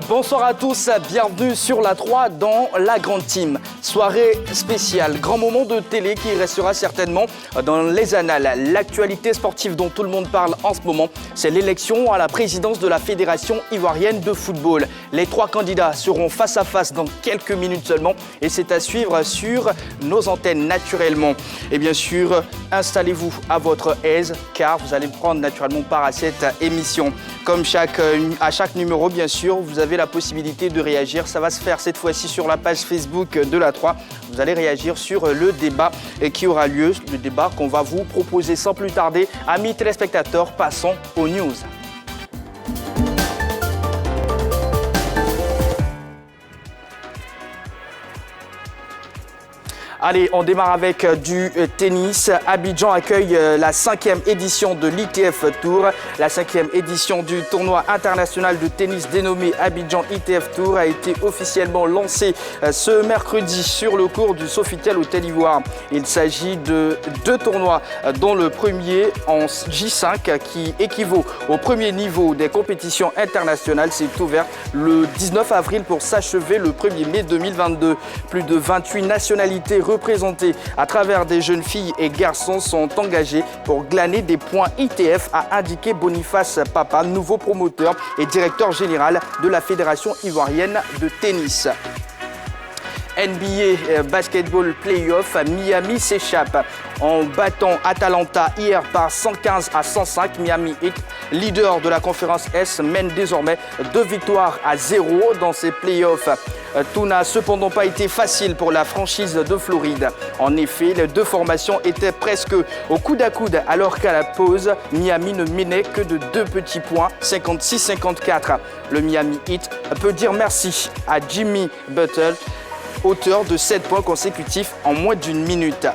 Bonsoir à tous, bienvenue sur la 3 dans la Grande Team. Soirée spéciale, grand moment de télé qui restera certainement dans les annales. L'actualité sportive dont tout le monde parle en ce moment, c'est l'élection à la présidence de la Fédération ivoirienne de football. Les 3 candidats seront face à face dans quelques minutes seulement et c'est à suivre sur nos antennes naturellement. Et bien sûr, installez-vous à votre aise car vous allez prendre naturellement part à cette émission. Comme à chaque numéro, bien sûr, vous avez la possibilité de réagir. Ça va se faire cette fois-ci sur la page Facebook de la 3. Vous allez réagir sur le débat qui aura lieu, le débat qu'on va vous proposer sans plus tarder. Amis téléspectateurs, passons aux news. Allez, on démarre avec du tennis. Abidjan accueille la 5e édition de l'ITF Tour. La 5e édition du tournoi international de tennis dénommé Abidjan ITF Tour a été officiellement lancée ce mercredi sur le court du Sofitel Hôtel Ivoire. Il s'agit de 2 tournois, dont le premier en J5 qui équivaut au premier niveau des compétitions internationales. C'est ouvert le 19 avril pour s'achever le 1er mai 2022. Plus de 28 nationalités représentés à travers des jeunes filles et garçons sont engagés pour glaner des points ITF, a indiqué Boniface Papa, nouveau promoteur et directeur général de la Fédération ivoirienne de tennis. NBA Basketball Playoff, Miami s'échappe en battant Atalanta hier par 115-105. Miami Heat, leader de la conférence S, mène désormais 2 victoires à 0 dans ces playoffs. Tout n'a cependant pas été facile pour la franchise de Floride. En effet, les 2 formations étaient presque au coude à coude alors qu'à la pause, Miami ne menait que de 2 petits points, 56-54. Le Miami Heat peut dire merci à Jimmy Butler, auteur de 7 points consécutifs en moins d'une minute.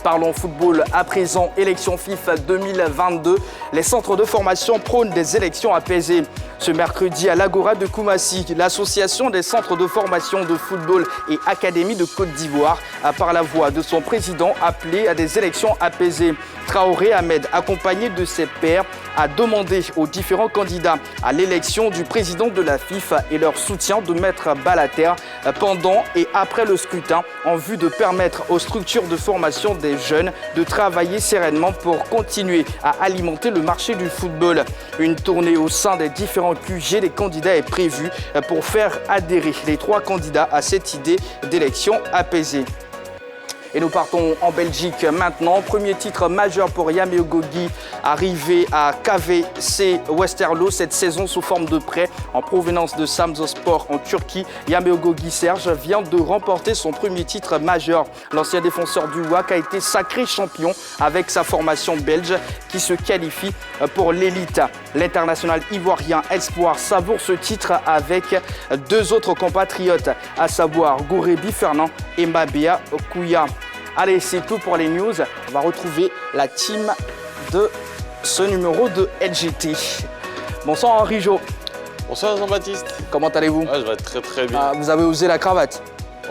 Parlons football à présent, élection FIFA 2022. Les centres de formation prônent des élections apaisées. Ce mercredi à l'Agora de Koumassi, l'association des centres de formation de football et académie de Côte d'Ivoire a par la voix de son président appelé à des élections apaisées. Traoré Ahmed, accompagné de ses pairs, a demandé aux différents candidats à l'élection du président de la FIFA et leur soutien de mettre bas à terre pendant et après le scrutin en vue de permettre aux structures de formation des jeunes de travailler sereinement pour continuer à alimenter le marché du football. Une tournée au sein des différents QG des candidats est prévue pour faire adhérer les 3 candidats à cette idée d'élection apaisée. Et nous partons en Belgique maintenant. Premier titre majeur pour Yamé Ogogi, arrivé à KVC Westerlo cette saison sous forme de prêt en provenance de Samsunspor en Turquie. Yamé Ogogi Serge vient de remporter son premier titre majeur. L'ancien défenseur du WAC a été sacré champion avec sa formation belge qui se qualifie pour l'élite. L'international ivoirien Espoir savoure ce titre avec 2 autres compatriotes, à savoir Gourebi Fernand et Mabea Kouya. Allez, c'est tout pour les news. On va retrouver la team de ce numéro de LGT. Bonsoir Henri Jo. Bonsoir Jean-Baptiste. Comment allez-vous? Je vais très bien. Vous avez osé la cravate?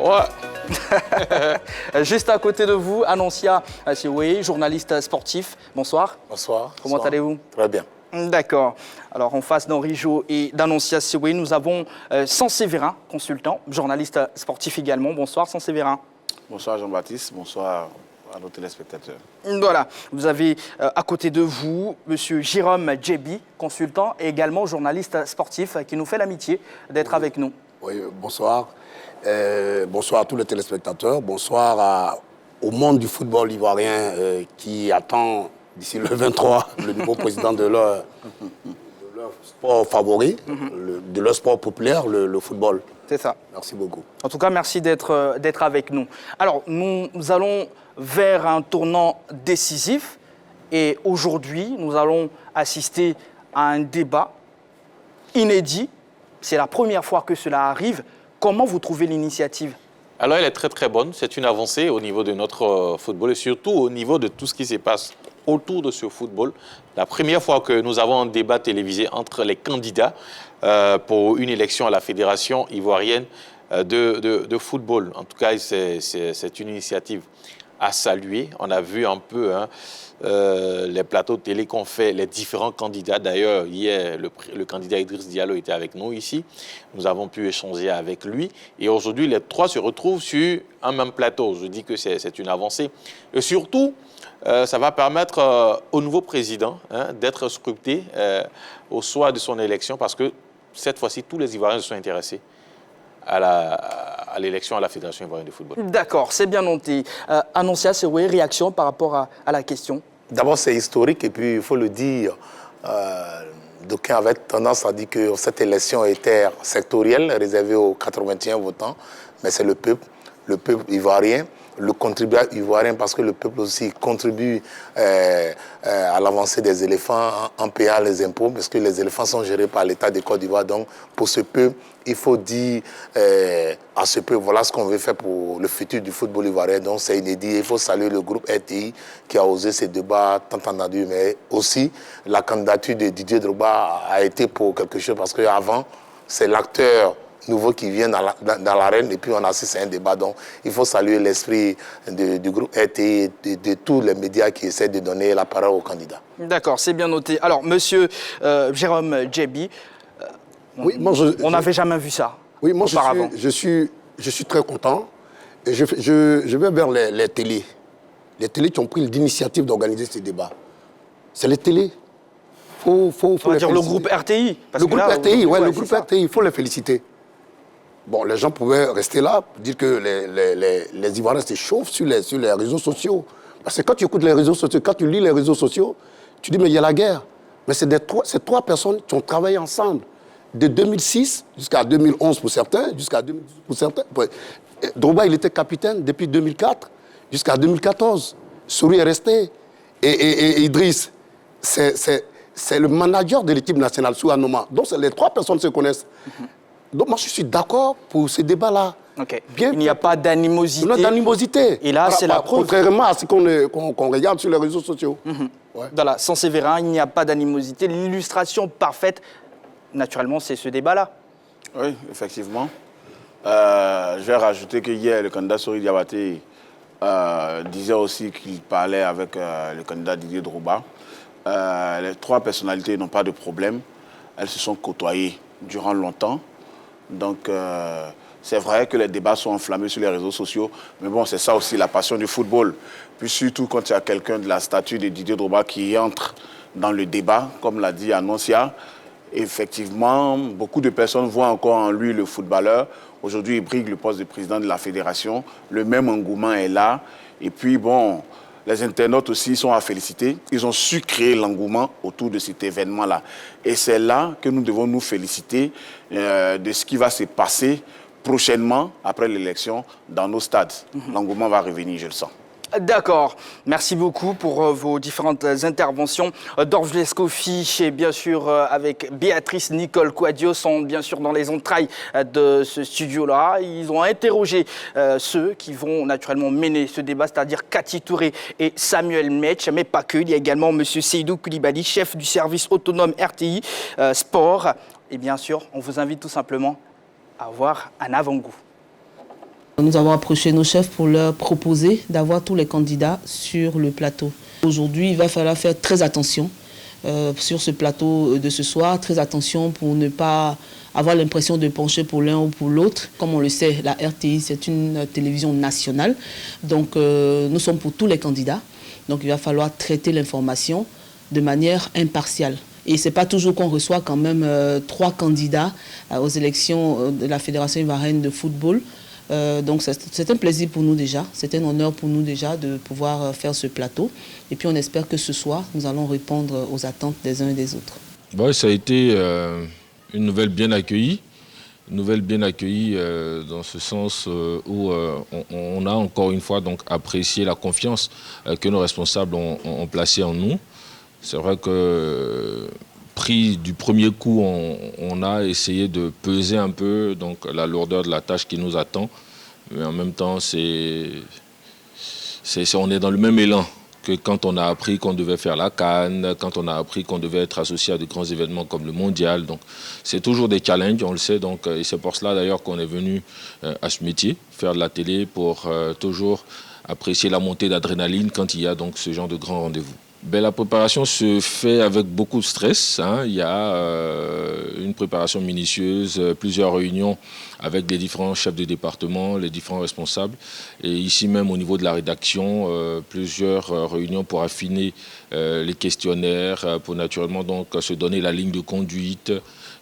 Ouais. Juste à côté de vous, Annoncia Sioué, journaliste sportif. Bonsoir. Bonsoir. Comment allez-vous? Très bien. D'accord. Alors en face d'Henri Jo et d'Annoncia Sioué, nous avons Sansévérin, consultant, journaliste sportif également. Bonsoir Sansévérin. Bonsoir Jean-Baptiste, bonsoir à nos téléspectateurs. Voilà, vous avez à côté de vous M. Jérôme Djebi, consultant et également journaliste sportif qui nous fait l'amitié d'être avec nous. Oui, bonsoir. Bonsoir à tous les téléspectateurs. Bonsoir au monde du football ivoirien qui attend d'ici le 23 le nouveau président de leur sport favori, de leur sport populaire, le football. C'est ça. Merci beaucoup. En tout cas, merci d'être avec nous. Alors, nous allons vers un tournant décisif et aujourd'hui, nous allons assister à un débat inédit. C'est la première fois que cela arrive. Comment vous trouvez l'initiative? Alors, elle est très bonne. C'est une avancée au niveau de notre football et surtout au niveau de tout ce qui se passe autour de ce football. La première fois que nous avons un débat télévisé entre les candidats pour une élection à la Fédération ivoirienne de football. En tout cas, c'est une initiative à saluer. On a vu un peu les plateaux de télé qu'ont fait les différents candidats. D'ailleurs, hier, le candidat Idriss Diallo était avec nous ici. Nous avons pu échanger avec lui. Et aujourd'hui, les trois se retrouvent sur un même plateau. Je dis que c'est une avancée. Et surtout, ça va permettre au nouveau président d'être scruté au soir de son élection, parce que cette fois-ci, tous les Ivoiriens se sont intéressés à l'élection à la Fédération ivoirienne de football. D'accord, c'est bien noté. Annoncia, c'est oui, réaction par rapport à la question? D'abord, c'est historique et puis il faut le dire. D'aucuns avaient tendance à dire que cette élection était sectorielle, réservée aux 81 votants, mais c'est le peuple ivoirien, le contribuable ivoirien, parce que le peuple aussi contribue à l'avancée des éléphants en payant les impôts, parce que les éléphants sont gérés par l'État de Côte d'Ivoire. Donc, pour ce peuple, il faut dire à ce peuple, voilà ce qu'on veut faire pour le futur du football ivoirien. Donc, c'est inédit. Il faut saluer le groupe RTI qui a osé ces débats tant entendu, mais aussi la candidature de Didier Drogba a été pour quelque chose, parce qu'avant, c'est l'acteur nouveau qui vient dans l'arène et puis on assiste à un débat. Donc, il faut saluer l'esprit du groupe RTI et de tous les médias qui essaient de donner la parole aux candidats. D'accord, c'est bien noté. Alors, monsieur Jérôme Djebi, oui, on n'avait jamais vu ça auparavant. Je suis très content. Et je vais vers les télés. Les télés qui ont pris l'initiative d'organiser ces débats. C'est les télés. On va dire le groupe RTI. Le groupe RTI, oui, le groupe RTI, il faut les féliciter. Bon, les gens pouvaient rester là pour dire que les Ivoiriens se chauffent sur les réseaux sociaux. Parce que quand tu écoutes les réseaux sociaux, quand tu lis les réseaux sociaux, tu dis, mais il y a la guerre. Mais c'est trois personnes qui ont travaillé ensemble. De 2006 jusqu'à 2011 pour certains, jusqu'à 2012 pour certains. Drogba, il était capitaine depuis 2004 jusqu'à 2014. Souri est resté. Et Idriss, c'est le manager de l'équipe nationale sous Anoma. Donc, les trois personnes se connaissent. Donc, moi, je suis d'accord pour ce débat-là. Okay. Il n'y a pas d'animosité. Il n'y a pas d'animosité. Et là, c'est la preuve. Contrairement à ce qu'on regarde sur les réseaux sociaux. Ouais. Voilà, sans Sévérin, il n'y a pas d'animosité. L'illustration parfaite, naturellement, c'est ce débat-là. Oui, effectivement. Je vais rajouter que hier, le candidat Souri Diabaté disait aussi qu'il parlait avec le candidat Didier Drogba. Les trois personnalités n'ont pas de problème. Elles se sont côtoyées durant longtemps. Donc, c'est vrai que les débats sont enflammés sur les réseaux sociaux. Mais bon, c'est ça aussi la passion du football. Puis surtout quand il y a quelqu'un de la stature de Didier Drogba qui entre dans le débat, comme l'a dit Annoncia. Effectivement, beaucoup de personnes voient encore en lui le footballeur. Aujourd'hui, il brigue le poste de président de la fédération. Le même engouement est là. Et puis, bon, les internautes aussi sont à féliciter. Ils ont su créer l'engouement autour de cet événement-là. Et c'est là que nous devons nous féliciter de ce qui va se passer prochainement, après l'élection, dans nos stades. L'engouement va revenir, je le sens. D'accord. Merci beaucoup pour vos différentes interventions. Dorvles Kofi et bien sûr avec Béatrice Nicole Quadio sont bien sûr dans les entrailles de ce studio-là. Ils ont interrogé ceux qui vont naturellement mener ce débat, c'est-à-dire Cathy Touré et Samuel Metch, mais pas que. Il y a également M. Seydou Koulibaly, chef du service autonome RTI Sport. Et bien sûr, on vous invite tout simplement à avoir un avant-goût. Nous avons approché nos chefs pour leur proposer d'avoir tous les candidats sur le plateau. Aujourd'hui, il va falloir faire très attention sur ce plateau de ce soir, très attention pour ne pas avoir l'impression de pencher pour l'un ou pour l'autre. Comme on le sait, la RTI, c'est une télévision nationale, donc nous sommes pour tous les candidats. Donc il va falloir traiter l'information de manière impartiale. Et ce n'est pas toujours qu'on reçoit quand même 3 candidats aux élections de la Fédération ivoirienne de football. Donc c'est un plaisir pour nous déjà, c'est un honneur pour nous déjà de pouvoir faire ce plateau. Et puis on espère que ce soir, nous allons répondre aux attentes des uns et des autres. Bon, ça a été une nouvelle bien accueillie. Dans ce sens où on a encore une fois donc apprécié la confiance que nos responsables ont placée en nous. C'est vrai que pris du premier coup, on a essayé de peser un peu donc, la lourdeur de la tâche qui nous attend. Mais en même temps, on est dans le même élan que quand on a appris qu'on devait faire la CAN, quand on a appris qu'on devait être associé à de grands événements comme le Mondial. Donc, c'est toujours des challenges, on le sait. Donc, et c'est pour cela d'ailleurs qu'on est venu à ce métier, faire de la télé pour toujours apprécier la montée d'adrénaline quand il y a donc ce genre de grands rendez-vous. La préparation se fait avec beaucoup de stress. Il y a une préparation minutieuse, plusieurs réunions avec les différents chefs de département, les différents responsables. Et ici même au niveau de la rédaction, plusieurs réunions pour affiner les questionnaires, pour naturellement donc se donner la ligne de conduite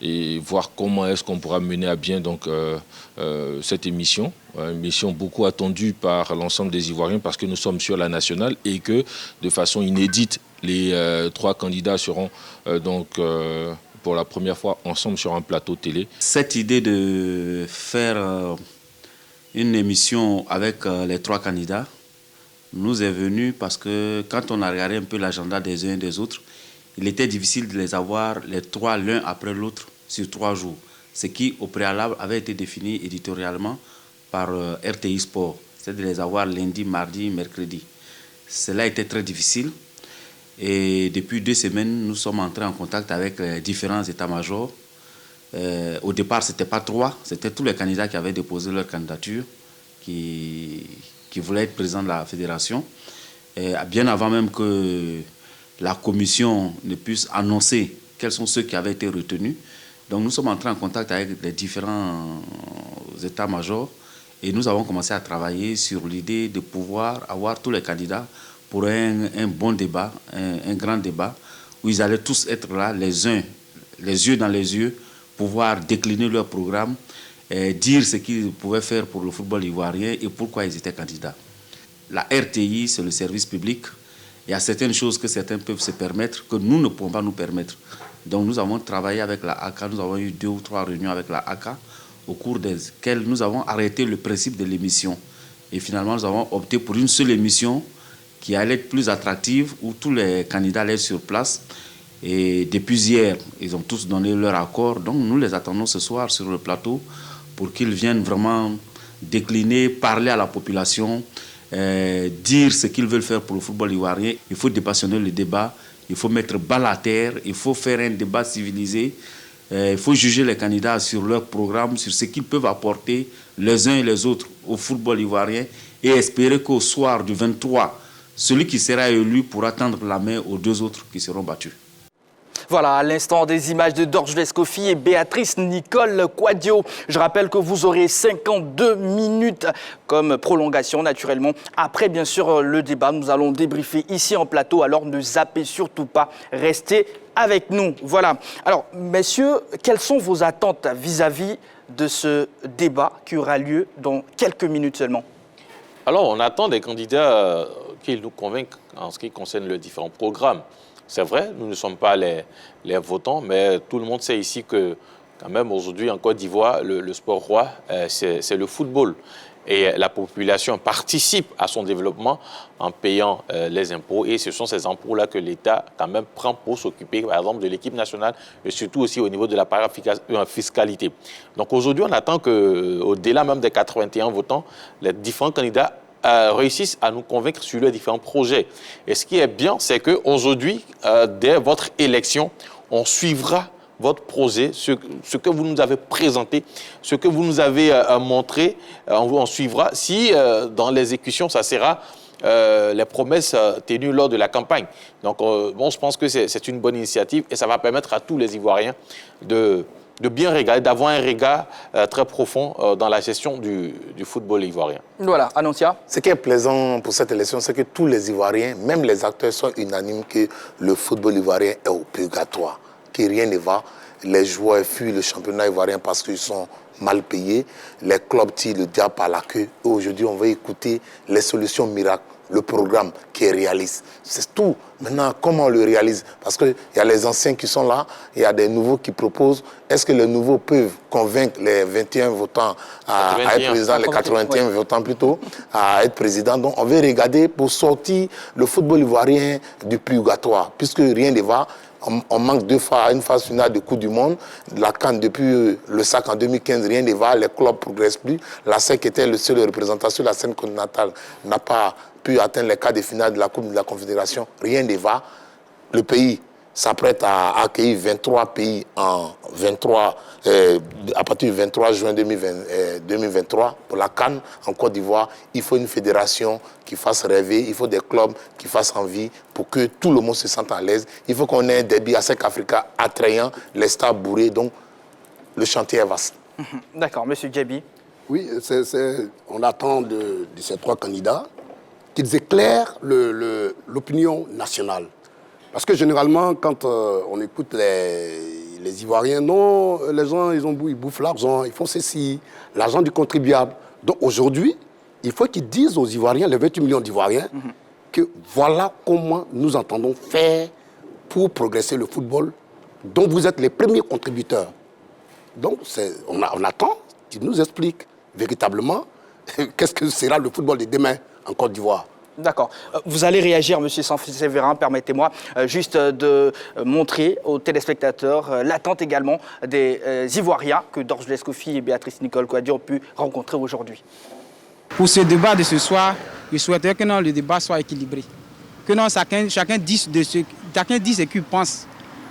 et voir comment est-ce qu'on pourra mener à bien donc, cette émission. Une mission beaucoup attendue par l'ensemble des Ivoiriens parce que nous sommes sur la nationale et que de façon inédite, les 3 candidats seront pour la première fois ensemble sur un plateau télé. Cette idée de faire une émission avec les 3 candidats nous est venue parce que quand on a regardé un peu l'agenda des uns et des autres, il était difficile de les avoir les 3 l'un après l'autre sur 3 jours. Ce qui, au préalable, avait été défini éditorialement par RTI Sport. C'est de les avoir lundi, mardi, mercredi. Cela était très difficile. Et depuis 2 semaines, nous sommes entrés en contact avec les différents états-majors. Au départ, ce n'était pas 3, c'était tous les candidats qui avaient déposé leur candidature, qui voulaient être présidents de la fédération. Et bien avant même que la commission ne puisse annoncer quels sont ceux qui avaient été retenus. Donc nous sommes entrés en contact avec les différents états-majors et nous avons commencé à travailler sur l'idée de pouvoir avoir tous les candidats pour un bon débat, un grand débat, où ils allaient tous être là, les uns, les yeux dans les yeux, pouvoir décliner leur programme, dire ce qu'ils pouvaient faire pour le football ivoirien et pourquoi ils étaient candidats. La RTI, c'est le service public. Il y a certaines choses que certains peuvent se permettre, que nous ne pouvons pas nous permettre. Donc nous avons travaillé avec la ACA, nous avons eu 2 ou 3 réunions avec la ACA, au cours desquelles nous avons arrêté le principe de l'émission. Et finalement, nous avons opté pour une seule émission qui allait être plus attractive, où tous les candidats allaient être sur place. Et depuis hier, ils ont tous donné leur accord. Donc nous les attendons ce soir sur le plateau pour qu'ils viennent vraiment décliner, parler à la population, dire ce qu'ils veulent faire pour le football ivoirien. Il faut dépassionner le débat, il faut mettre balle à terre, il faut faire un débat civilisé, il faut juger les candidats sur leur programme, sur ce qu'ils peuvent apporter les uns et les autres au football ivoirien et espérer qu'au soir du 23, celui qui sera élu pourra tendre la main aux 2 autres qui seront battus. Voilà, à l'instant des images de Dorgelès Kofi et Béatrice Nicole Quadio. Je rappelle que vous aurez 52 minutes comme prolongation naturellement. Après, bien sûr, le débat, nous allons débriefer ici en plateau. Alors ne zappez surtout pas, restez avec nous. Voilà. Alors, messieurs, quelles sont vos attentes vis-à-vis de ce débat qui aura lieu dans quelques minutes seulement? Alors, on attend des candidats qui nous convainquent en ce qui concerne les différents programmes. C'est vrai, nous ne sommes pas les votants, mais tout le monde sait ici que, quand même, aujourd'hui, en Côte d'Ivoire, le sport roi, c'est le football. Et la population participe à son développement en payant les impôts. Et ce sont ces impôts-là que l'État, quand même, prend pour s'occuper, par exemple, de l'équipe nationale, mais surtout aussi au niveau de la fiscalité. Donc aujourd'hui, on attend qu'au-delà même des 81 votants, les différents candidats réussissent à nous convaincre sur les différents projets. Et ce qui est bien, c'est qu'aujourd'hui, dès votre élection, on suivra votre projet, ce que vous nous avez présenté, ce que vous nous avez montré, on suivra. Si dans l'exécution, ça sera les promesses tenues lors de la campagne. Donc, je pense que c'est une bonne initiative et ça va permettre à tous les Ivoiriens de bien regarder, d'avoir un regard très profond dans la gestion du football ivoirien. Voilà, Annoncia. Ce qui est plaisant pour cette élection, c'est que tous les Ivoiriens, même les acteurs, sont unanimes que le football ivoirien est au purgatoire, que rien ne va. Les joueurs fuient le championnat ivoirien parce qu'ils sont mal payés. Les clubs tirent le diable par la queue. Et aujourd'hui, on va écouter les solutions miracles, le programme qui est réaliste. C'est tout. Maintenant, comment on le réalise? Parce qu'il y a les anciens qui sont là, il y a des nouveaux qui proposent. Est-ce que les nouveaux peuvent convaincre les 21 votants à être président, les 81 votants plutôt, à être président? Donc, on veut regarder pour sortir le football ivoirien du purgatoire, puisque rien ne va. On manque 2 fois à une phase finale de Coupe du Monde. La CAN, depuis le SAC en 2015, rien ne va. Les clubs ne progressent plus. La SEC était le seul représentant sur la scène continentale, n'a pas pu atteindre les quarts de finale de la Coupe de la Confédération. Rien ne va. Le pays s'apprête à accueillir 23 pays à partir du 23 juin 2023 pour la CAN en Côte d'Ivoire. Il faut une fédération qui fasse rêver, il faut des clubs qui fassent envie pour que tout le monde se sente à l'aise. Il faut qu'on ait un derby à SEC Africa attrayant, les stars bourrés, donc le chantier est vaste. D'accord, Monsieur Djabi. Oui, on attend de ces 3 candidats qu'ils éclairent l'opinion nationale. Parce que généralement, quand on écoute les Ivoiriens, non, les gens, ils bouffent l'argent, ils font ceci, l'argent du contribuable. Donc aujourd'hui, il faut qu'ils disent aux Ivoiriens, les 28 millions d'Ivoiriens, que voilà comment nous entendons faire pour progresser le football, dont vous êtes les premiers contributeurs. Donc on attend qu'ils nous expliquent véritablement qu'est-ce que sera le football de demain en Côte d'Ivoire. D'accord. Vous allez réagir, M. Sanfé-Sévérin. Permettez-moi juste de montrer aux téléspectateurs l'attente également des Ivoiriens que Dorje Escoffi et Béatrice Nicole Kouadio ont pu rencontrer aujourd'hui. Pour ce débat de ce soir, je souhaiterais que le débat soit équilibré. Que chacun dise ce qu'il pense.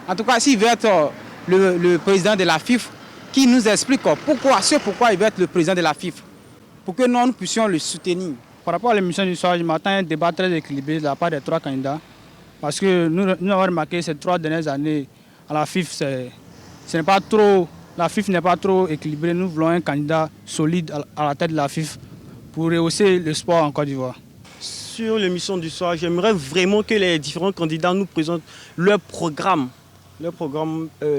En tout cas, s'il veut être le président de la FIFA, qui nous explique pourquoi il veut être le président de la FIFA, pour que nous puissions le soutenir. Par rapport à l'émission du soir, je m'attends à un débat très équilibré de la part des 3 candidats. Parce que nous avons remarqué ces 3 dernières années à la FIFA, la FIFA n'est pas trop équilibrée. Nous voulons un candidat solide à la tête de la FIFA pour rehausser le sport en Côte d'Ivoire. Sur l'émission du soir, j'aimerais vraiment que les différents candidats nous présentent leur programme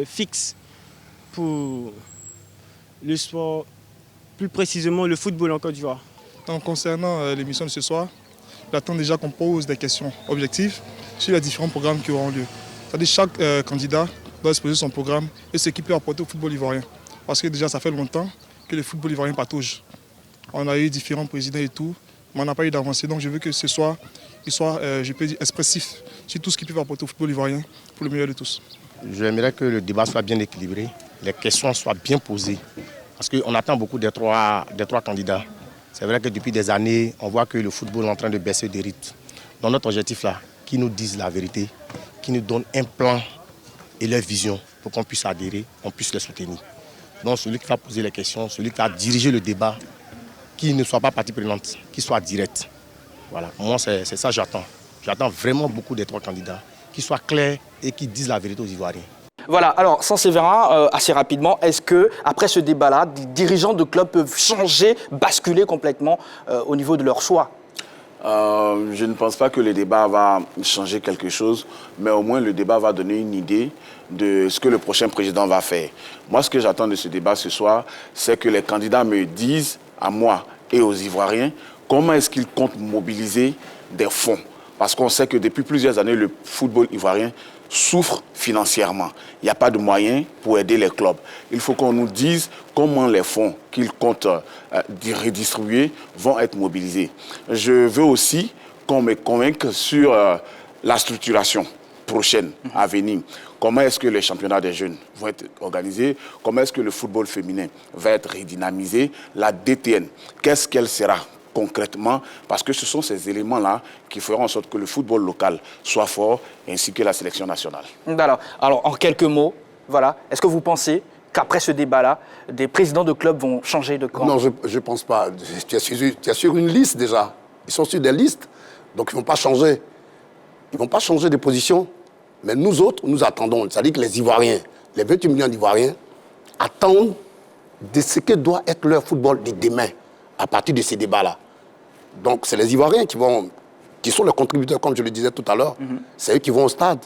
fixe pour le sport, plus précisément le football en Côte d'Ivoire. Donc, concernant l'émission de ce soir, j'attends déjà qu'on pose des questions objectives sur les différents programmes qui auront lieu. C'est-à-dire chaque candidat doit exposer son programme et ce qu'il peut apporter au football ivoirien. Parce que déjà, ça fait longtemps que le football ivoirien patauge. On a eu différents présidents et tout, mais on n'a pas eu d'avancée. Donc je veux que ce soir, il soit, je peux dire, expressif sur tout ce qu'il peut apporter au football ivoirien pour le meilleur de tous. J'aimerais que le débat soit bien équilibré, les questions soient bien posées. Parce qu'on attend beaucoup des trois candidats. C'est vrai que depuis des années, on voit que le football est en train de baisser des rythmes. Donc notre objectif là, qu'ils nous disent la vérité, qu'ils nous donnent un plan et leur vision pour qu'on puisse adhérer, qu'on puisse les soutenir. Donc celui qui va poser les questions, celui qui va diriger le débat, qu'il ne soit pas partie prenante, qu'il soit direct. Voilà, moi c'est ça que j'attends. J'attends vraiment beaucoup des 3 candidats, qu'ils soient clairs et qu'ils disent la vérité aux Ivoiriens. Voilà, alors Sanfé-Sévérin, assez rapidement, est-ce que après ce débat-là, des dirigeants de clubs peuvent changer, basculer complètement au niveau de leur choix? Je ne pense pas que le débat va changer quelque chose, mais au moins le débat va donner une idée de ce que le prochain président va faire. Moi, ce que j'attends de ce débat ce soir, c'est que les candidats me disent, à moi et aux Ivoiriens, comment est-ce qu'ils comptent mobiliser des fonds. Parce qu'on sait que depuis plusieurs années, le football ivoirien souffre financièrement. Il n'y a pas de moyens pour aider les clubs. Il faut qu'on nous dise comment les fonds qu'ils comptent redistribuer vont être mobilisés. Je veux aussi qu'on me convainque sur la structuration prochaine à venir. Comment est-ce que les championnats des jeunes vont être organisés? Comment est-ce que le football féminin va être redynamisé? La DTN, qu'est-ce qu'elle sera concrètement? Parce que ce sont ces éléments-là qui feront en sorte que le football local soit fort, ainsi que la sélection nationale. Alors en quelques mots, voilà, est-ce que vous pensez qu'après ce débat-là, des présidents de clubs vont changer de camp? Non, je ne pense pas. Tu es sur une liste déjà. Ils sont sur des listes, donc ils ne vont pas changer. Ils ne vont pas changer de position. Mais nous autres, nous attendons. C'est-à-dire que les Ivoiriens, les 28 millions d'Ivoiriens, attendent de ce que doit être leur football de demain, à partir de ces débats-là. Donc, c'est les Ivoiriens qui sont les contributeurs, comme je le disais tout à l'heure. C'est eux qui vont au stade,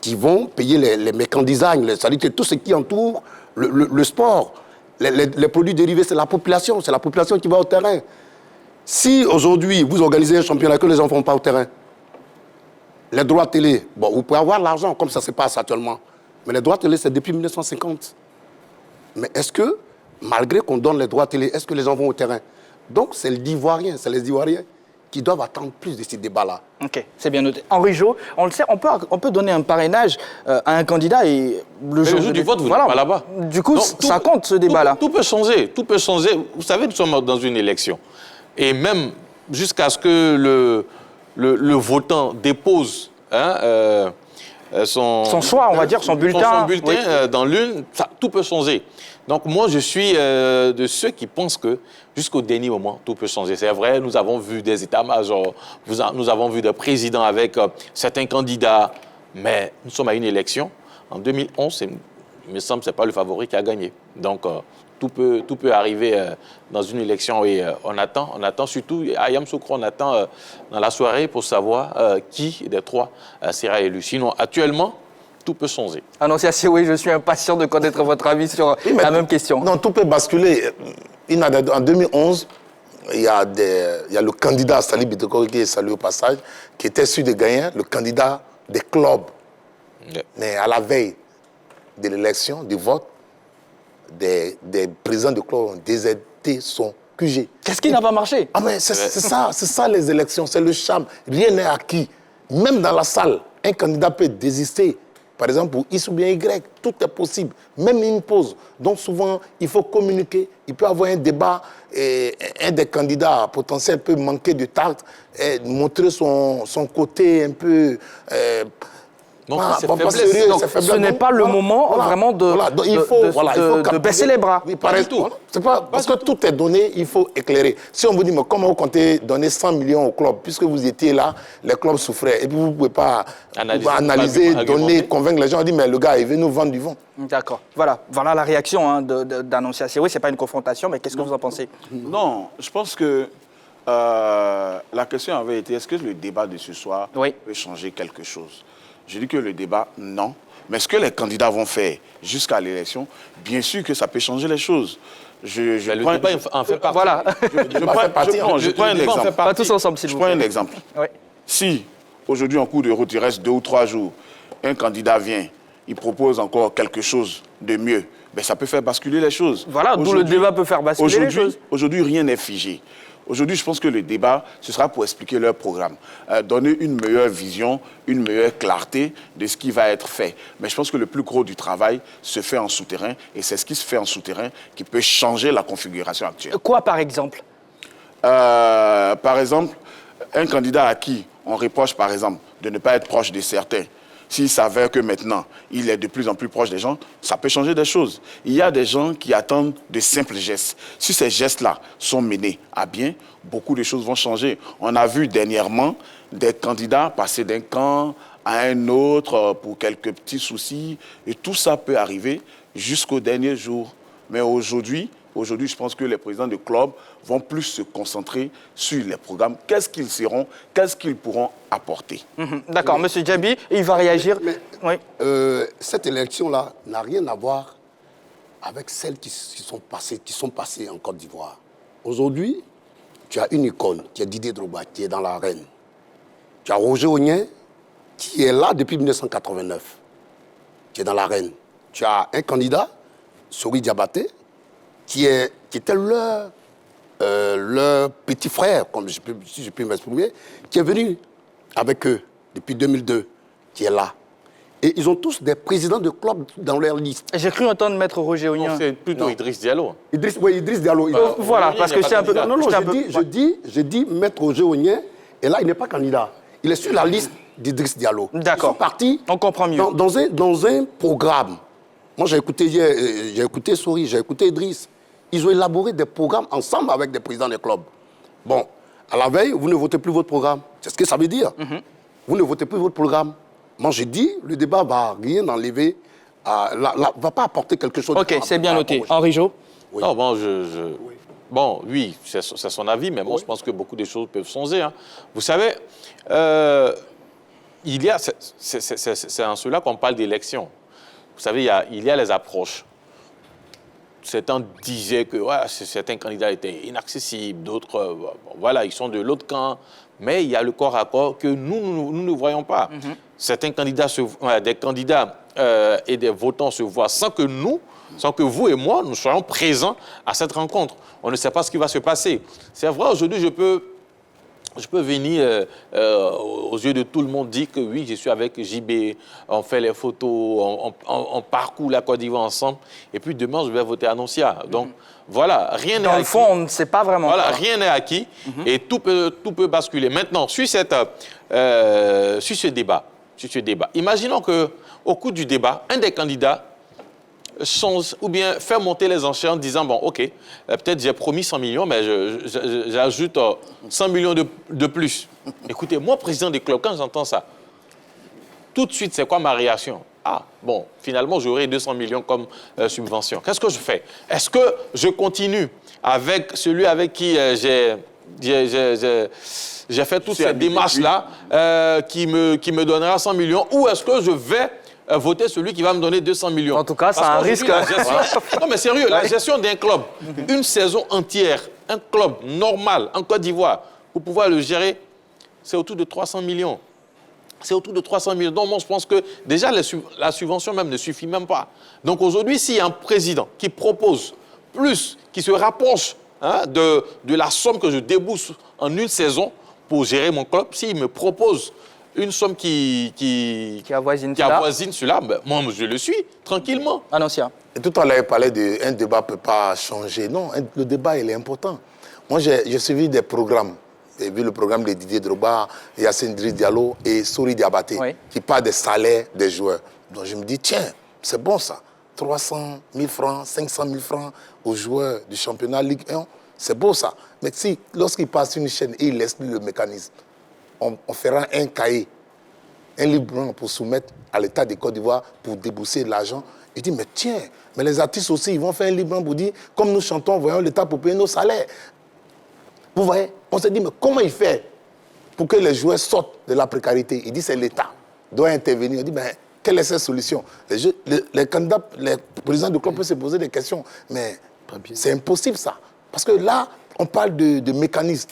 qui vont payer les mécan-design, c'est-à-dire que tout ce qui entoure le sport. Les produits dérivés, c'est la population qui va au terrain. Si aujourd'hui, vous organisez un championnat que les gens ne vont pas au terrain, les droits télé, bon, vous pouvez avoir l'argent comme ça se passe actuellement. Mais les droits télé, c'est depuis 1950. Mais est-ce que, malgré qu'on donne les droits télé, est-ce que les gens vont au terrain? Donc, c'est les Ivoiriens qui doivent attendre plus de ces débats-là. Ok, c'est bien noté. Henri Jo, on le sait, on peut donner un parrainage à un candidat et le jour du vote, vous n'êtes pas là-bas. Du coup, ça compte ce débat-là. Tout peut changer, tout peut changer. Vous savez, nous sommes dans une élection. Et même jusqu'à ce que le votant dépose son choix, on va dire, son bulletin. Son bulletin dans l'une, tout peut changer. Donc moi, je suis de ceux qui pensent que jusqu'au dernier moment, tout peut changer. C'est vrai, nous avons vu des états-majors, nous avons vu des présidents avec certains candidats, mais nous sommes à une élection. En 2011, il me semble que ce n'est pas le favori qui a gagné. Donc tout peut arriver dans une élection et on attend surtout, à Yamoussoukro, on attend dans la soirée pour savoir qui des trois sera élu. Sinon, actuellement, tout peut changer. Annoncia Sewé, je suis impatient de connaître votre avis sur la même question. Non, tout peut basculer. En 2011, il y a le candidat Sali Biteko, qui est salué au passage, qui était sûr de gagner, le candidat des clubs. Yeah. Mais à la veille de l'élection, du vote, des présidents de clubs ont déserté son QG. Qu'est-ce qui n'a pas marché? Ah mais c'est ça les élections, c'est le charme. Rien n'est acquis. Même dans la salle, un candidat peut désister. Par exemple, pour X ou bien Y, tout est possible, même une pause. Donc souvent, il faut communiquer. Il peut y avoir un débat et un des candidats potentiels peut manquer de tact et montrer son côté un peu... ce n'est pas le moment vraiment de baisser les bras. Oui, parce que tout est donné, il faut éclairer. Si on vous dit, mais comment vous comptez donner 100 millions au club, puisque vous étiez là, les clubs souffraient, et puis vous ne pouvez pas analyser, donner, convaincre les gens, on dit, mais le gars, il veut nous vendre du vent. D'accord. Voilà la réaction d'Annoncia Sewé. Ce n'est pas une confrontation, mais qu'est-ce que vous en pensez? Non, je pense que la question avait été, est-ce que le débat de ce soir peut changer quelque chose? Je dis que le débat, non. Mais ce que les candidats vont faire jusqu'à l'élection, bien sûr que ça peut changer les choses. Le débat en fait partie. Voilà. Je prends un exemple. Pas tous ensemble, s'il vous plaît. Je prends un exemple. Oui. Si, aujourd'hui, en cours de route, il reste 2 ou 3 jours, un candidat vient, il propose encore quelque chose de mieux, ben, ça peut faire basculer les choses. Voilà, d'où le débat peut faire basculer les choses. Aujourd'hui, rien n'est figé. Aujourd'hui, je pense que le débat, ce sera pour expliquer leur programme, donner une meilleure vision, une meilleure clarté de ce qui va être fait. Mais je pense que le plus gros du travail se fait en souterrain, et c'est ce qui se fait en souterrain qui peut changer la configuration actuelle. Quoi, par exemple? Par exemple, un candidat à qui on reproche, par exemple, de ne pas être proche de certains, s'il s'avère que maintenant, il est de plus en plus proche des gens, ça peut changer des choses. Il y a des gens qui attendent de simples gestes. Si ces gestes-là sont menés à bien, beaucoup de choses vont changer. On a vu dernièrement des candidats passer d'un camp à un autre pour quelques petits soucis. Et tout ça peut arriver jusqu'au dernier jour. Mais aujourd'hui, je pense que les présidents de clubs vont plus se concentrer sur les programmes. Qu'est-ce qu'ils seront, qu'est-ce qu'ils pourront apporter. D'accord, M. Djabi, il va réagir. Oui. Cette élection-là n'a rien à voir avec celles qui sont passées en Côte d'Ivoire. Aujourd'hui, tu as une icône qui est Didier Drogba, qui est dans l'arène. Tu as Roger Augnin, qui est là depuis 1989, qui est dans l'arène. Tu as un candidat, Sori Diabaté, qui était leur petit frère, si je peux m'exprimer, qui est venu avec eux depuis 2002, qui est là. Et ils ont tous des présidents de clubs dans leur liste. J'ai cru entendre Maître Roger Augnin. C'est plutôt Idriss Diallo. Idriss Diallo. Voilà, parce que c'est un peu... Je dis Maître Roger Augnin, et là, il n'est pas candidat. Il est sur la liste d'Idriss Diallo. D'accord. Ils sont partis. On comprend mieux. Dans un programme. Moi, j'ai écouté Sori, j'ai écouté Idriss. Ils ont élaboré des programmes ensemble avec des présidents des clubs. Bon, à la veille, vous ne votez plus votre programme. C'est ce que ça veut dire. Vous ne votez plus votre programme. Moi, j'ai dit, le débat ne va rien enlever, va pas apporter quelque chose. Ok, c'est bien noté. Henri Jo? Oui. Non, bon, oui, c'est son avis, mais moi, je pense que beaucoup de choses peuvent changer. Hein. Vous savez, c'est en cela qu'on parle d'élection. Vous savez, il y a les approches. Certains disaient que certains candidats étaient inaccessibles, d'autres, voilà, ils sont de l'autre camp. Mais il y a le corps à corps que nous ne voyons pas. Certains candidats, des candidats et des votants se voient sans que vous et moi, nous soyons présents à cette rencontre. On ne sait pas ce qui va se passer. C'est vrai, aujourd'hui, je peux venir aux yeux de tout le monde dire que oui, je suis avec JB, on fait les photos, on parcourt la Côte d'Ivoire ensemble, et puis demain, je vais voter Annoncia. Donc, voilà, rien n'est acquis. Dans le fond, on ne sait pas vraiment. Voilà, rien n'est acquis, et tout peut basculer. Maintenant, sur ce débat, sur ce débat. Imaginons qu'au cours du débat, un des candidats change ou bien fait monter les enchères en disant, bon, OK, peut-être j'ai promis 100 millions, mais j'ajoute 100 millions de plus. Écoutez, moi, président des clubs, quand j'entends ça, tout de suite, c'est quoi ma réaction? Ah, bon, finalement, j'aurai 200 millions comme subvention. Qu'est-ce que je fais? Est-ce que je continue avec celui avec qui j'ai fait toute cette démarche-là qui me donnera 100 millions ou est-ce que je vais voter celui qui va me donner 200 millions? En tout cas, c'est un risque. Non, mais sérieux, la gestion d'un club, une saison entière, un club normal en Côte d'Ivoire, pour pouvoir le gérer, c'est autour de 300 millions. C'est autour de 300 millions. Donc, moi, je pense que déjà, la subvention même ne suffit même pas. Donc, aujourd'hui, s'il y a un président qui propose plus, qui se rapproche de la somme que je débourse en une saison pour gérer mon club, s'il me propose une somme qui avoisine cela, ben, moi, je le suis, tranquillement. Annoncia. Et tout à l'heure, il parlait d'un débat ne peut pas changer. Non, le débat, il est important. Moi, j'ai suivi des programmes. J'ai vu le programme de Didier Drogba, Yacine Dri Diallo et Sori Diabaté, qui parlent des salaires des joueurs. Donc je me dis, tiens, c'est bon ça. 300 000 francs, 500 000 francs aux joueurs du championnat Ligue 1, c'est beau ça. Mais si, lorsqu'ils passent une chaîne et ils laissent le mécanisme, on fera un cahier, un livre blanc pour soumettre à l'État de Côte d'Ivoire pour débourser de l'argent. Il dit, mais tiens, mais les artistes aussi, ils vont faire un livre blanc pour dire, comme nous chantons, voyons l'État pour payer nos salaires. Vous voyez, on se dit, mais comment il fait pour que les joueurs sortent de la précarité? Il dit, c'est l'État qui doit intervenir. Il dit, mais quelle est cette solution? Les candidats, les présidents du club peuvent se poser des questions, mais c'est impossible ça. Parce que là, on parle de mécanismes.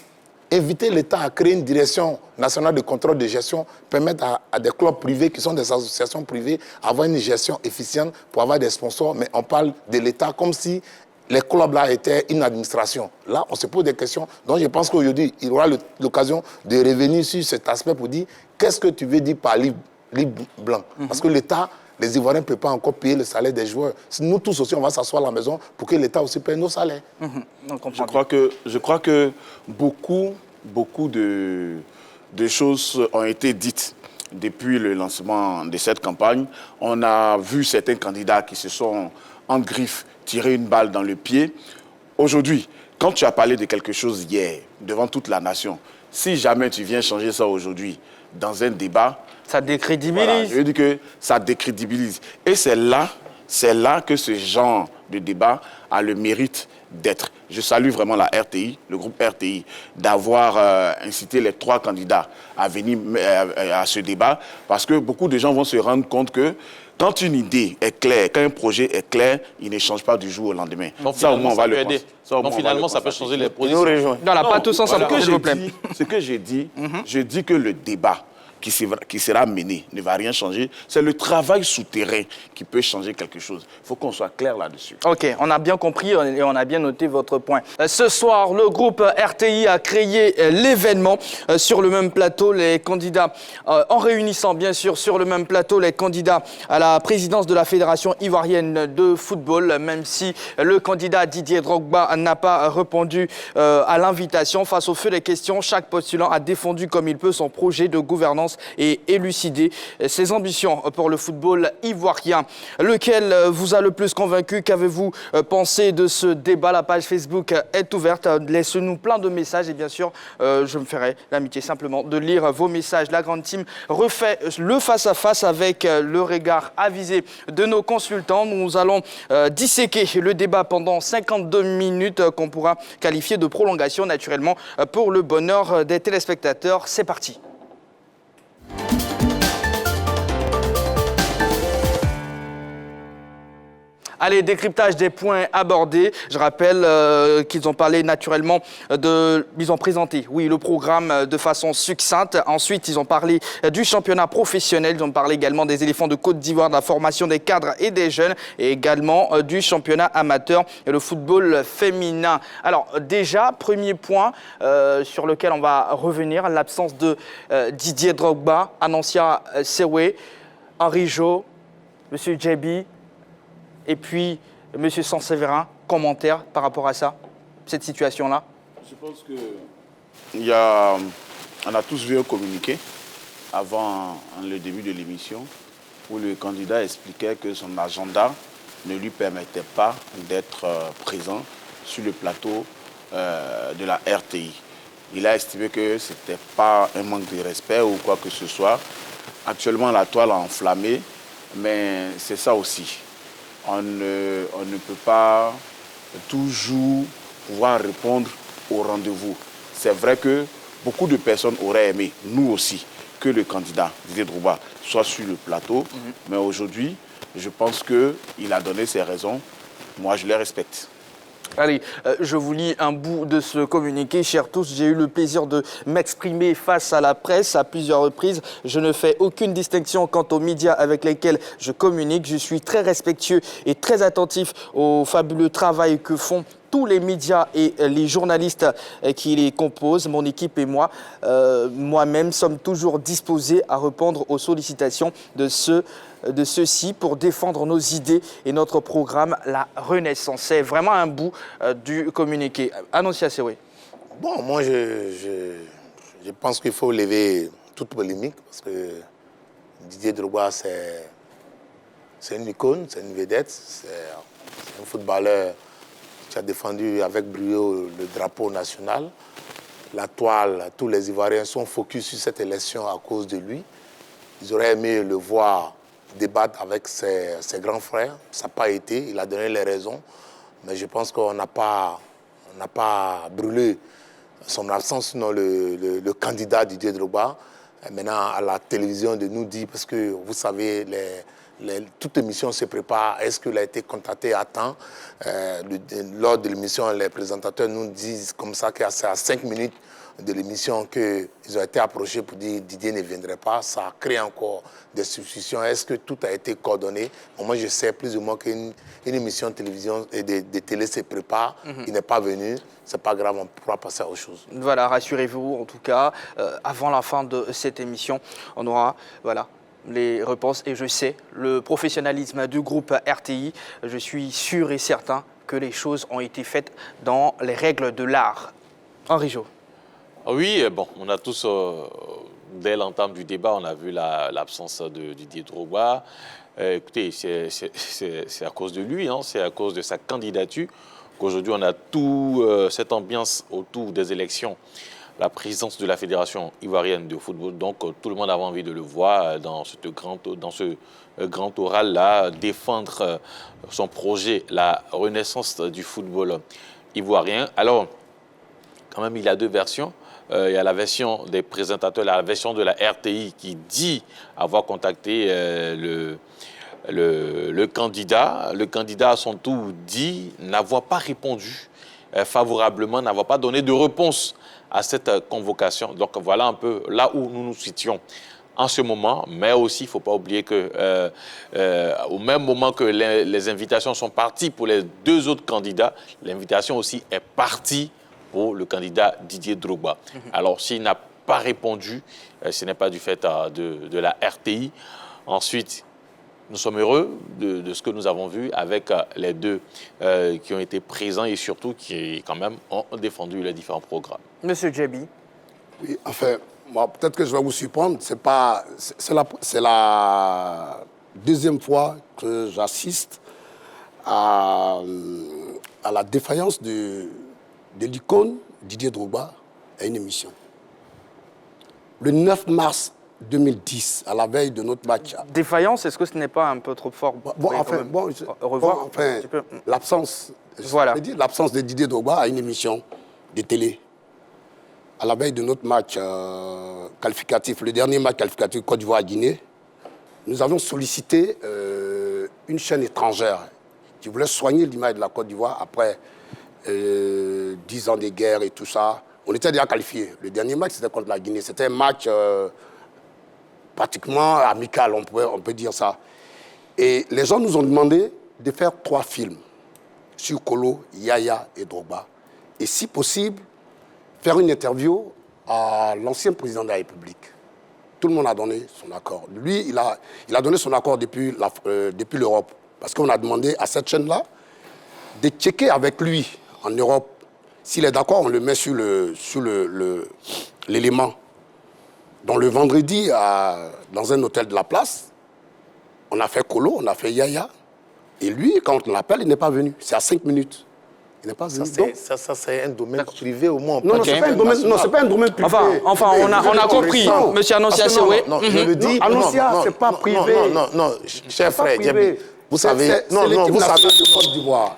Inviter l'État à créer une direction nationale de contrôle de gestion, permettre à des clubs privés qui sont des associations privées d'avoir une gestion efficiente pour avoir des sponsors, mais on parle de l'État comme si les clubs-là étaient une administration. Là, on se pose des questions. Donc, je pense qu'aujourd'hui, il y aura l'occasion de revenir sur cet aspect pour dire qu'est-ce que tu veux dire par livre blanc. Parce que l'État, les Ivoiriens ne peuvent pas encore payer le salaire des joueurs. Nous tous aussi, on va s'asseoir à la maison pour que l'État aussi paye nos salaires. Je crois que beaucoup de choses ont été dites depuis le lancement de cette campagne. On a vu certains candidats qui se sont en griffe tirer une balle dans le pied. Aujourd'hui, quand tu as parlé de quelque chose hier, devant toute la nation, si jamais tu viens changer ça aujourd'hui dans un débat, ça décrédibilise. Voilà, je veux dire que ça décrédibilise. Et c'est là que ce genre de débat a le mérite d'être. Je salue vraiment la RTI, le groupe RTI, d'avoir incité les 3 candidats à venir à ce débat, parce que beaucoup de gens vont se rendre compte que quand une idée est claire, quand un projet est clair, il ne change pas du jour au lendemain. Donc, ça, au moins, on va le aider. Donc, finalement, ça peut changer les positions. Non, pas tous ensemble, s'il vous plaît. Ce que j'ai dit, je dis que le débat qui sera mené ne va rien changer. C'est le travail souterrain qui peut changer quelque chose. Il faut qu'on soit clair là-dessus. Ok, on a bien compris et on a bien noté votre point. Ce soir, le groupe RTI a créé l'événement sur le même plateau. Les candidats, en réunissant bien sûr sur le même plateau les candidats à la présidence de la Fédération ivoirienne de football, même si le candidat Didier Drogba n'a pas répondu à l'invitation. Face au feu des questions, chaque postulant a défendu comme il peut son projet de gouvernance et élucider ses ambitions pour le football ivoirien. Lequel vous a le plus convaincu? Qu'avez-vous pensé de ce débat? La page Facebook est ouverte. Laissez-nous plein de messages et bien sûr, je me ferai l'amitié simplement de lire vos messages. La grande team refait le face-à-face avec le regard avisé de nos consultants. Nous allons disséquer le débat pendant 52 minutes qu'on pourra qualifier de prolongation naturellement pour le bonheur des téléspectateurs. C'est parti. Allez, décryptage des points abordés. Je rappelle qu'ils ont parlé naturellement ils ont présenté, oui, le programme de façon succincte. Ensuite, ils ont parlé du championnat professionnel. Ils ont parlé également des éléphants de Côte d'Ivoire, de la formation des cadres et des jeunes, et également du championnat amateur et le football féminin. Alors, déjà, premier point sur lequel on va revenir, l'absence de Didier Drogba, Annoncia Serwe, Henri Jo, M. Djebi, et puis, M. Sanseverin, commentaire par rapport à ça, cette situation-là? Je pense qu'on a tous vu un communiqué avant le début de l'émission, où le candidat expliquait que son agenda ne lui permettait pas d'être présent sur le plateau de la RTI. Il a estimé que ce n'était pas un manque de respect ou quoi que ce soit. Actuellement, la toile a enflammé, mais c'est ça aussi. On ne peut pas toujours pouvoir répondre au rendez-vous. C'est vrai que beaucoup de personnes auraient aimé, nous aussi, que le candidat Didier Drogba soit sur le plateau. Mais aujourd'hui, je pense qu'il a donné ses raisons. Moi, je les respecte. Allez, je vous lis un bout de ce communiqué. Chers tous, j'ai eu le plaisir de m'exprimer face à la presse à plusieurs reprises. Je ne fais aucune distinction quant aux médias avec lesquels je communique. Je suis très respectueux et très attentif au fabuleux travail que font tous les médias et les journalistes qui les composent. Mon équipe et moi, moi-même, sommes toujours disposés à répondre aux sollicitations de ceux-ci pour défendre nos idées et notre programme, la Renaissance. C'est vraiment un bout du communiqué. Annoncia Serwé. Bon, moi, je pense qu'il faut lever toute polémique parce que Didier Drogba, c'est une icône, c'est une vedette, c'est un footballeur qui a défendu avec brio le drapeau national. La toile, tous les Ivoiriens sont focus sur cette élection à cause de lui. Ils auraient aimé le voir débattre avec ses grands frères. Ça n'a pas été, il a donné les raisons. Mais je pense qu'on n'a pas brûlé son absence, sinon le candidat Didier Drogba. Maintenant, à la télévision, de nous dire, parce que vous savez, toute émission se prépare. Est-ce qu'il a été contacté à temps? Lors de l'émission, les présentateurs nous disent comme ça qu'à 5 minutes de l'émission qu'ils ont été approchés pour dire Didier ne viendrait pas. Ça crée encore des substitutions. Est-ce que tout a été coordonné? Moi, je sais plus ou moins qu'une émission de télévision et de télé se prépare. Il n'est pas venu. C'est pas grave, on pourra passer à autre chose. Voilà, rassurez-vous, en tout cas, avant la fin de cette émission, on aura, voilà, les réponses. Et je sais, le professionnalisme du groupe RTI, je suis sûr et certain que les choses ont été faites dans les règles de l'art. Henri Jo. Oui, bon, on a tous, dès l'entame du débat, on a vu l'absence de Didier Drogba. Écoutez, c'est à cause de lui, hein, c'est à cause de sa candidature qu'aujourd'hui on a toute cette ambiance autour des élections. La présidence de la Fédération ivoirienne de football. Donc, tout le monde avait envie de le voir dans ce grand oral-là, défendre son projet, la renaissance du football ivoirien. Alors, quand même, il y a deux versions. Il y a la version des présentateurs, la version de la RTI qui dit avoir contacté le candidat. Le candidat, à son tour, dit n'avoir pas répondu favorablement, n'avoir pas donné de réponse à cette convocation. Donc voilà un peu là où nous nous situons en ce moment, mais aussi il ne faut pas oublier que au même moment que les invitations sont parties pour les deux autres candidats, l'invitation aussi est partie pour le candidat Didier Drogba. Alors s'il n'a pas répondu, ce n'est pas du fait de la RTI. Ensuite, nous sommes heureux de ce que nous avons vu avec les deux qui ont été présents et surtout qui, quand même, ont défendu les différents programmes. Monsieur Djebi. Oui, enfin, moi, peut-être que je vais vous surprendre. C'est la deuxième fois que j'assiste à la défaillance de l'icône Didier Drogba à une émission. Le 9 mars 2010, à la veille de notre match. Défaillance, est-ce que ce n'est pas un peu trop fort? L'absence, voilà. L'absence de Didier Drogba à une émission de télé. À la veille de notre match qualificatif, le dernier match qualificatif Côte d'Ivoire-Guinée, nous avons sollicité une chaîne étrangère qui voulait soigner l'image de la Côte d'Ivoire après 10 ans de guerre et tout ça. On était déjà qualifiés. Le dernier match, c'était contre la Guinée. C'était un match pratiquement amical, on peut dire ça. Et les gens nous ont demandé de faire 3 films sur Kolo, Yaya et Drogba. Et si possible, faire une interview à l'ancien président de la République. Tout le monde a donné son accord. Lui, il a donné son accord depuis l'Europe. Parce qu'on a demandé à cette chaîne-là de checker avec lui en Europe. S'il est d'accord, on le met sur l'élément. Donc le vendredi, dans un hôtel de la place, on a fait Kolo, on a fait Yaya. Et lui, quand on l'appelle, il n'est pas venu. C'est à 5 minutes. Il n'est pas venu. Ça, c'est un domaine privé au moins. Non, c'est pas un domaine privé. Enfin, on a compris, monsieur Annoncia Sewé. Non, je le dis. Annoncia, c'est pas privé. Non, cher frère, vous savez. C'est l'équipe nationale de Côte d'Ivoire.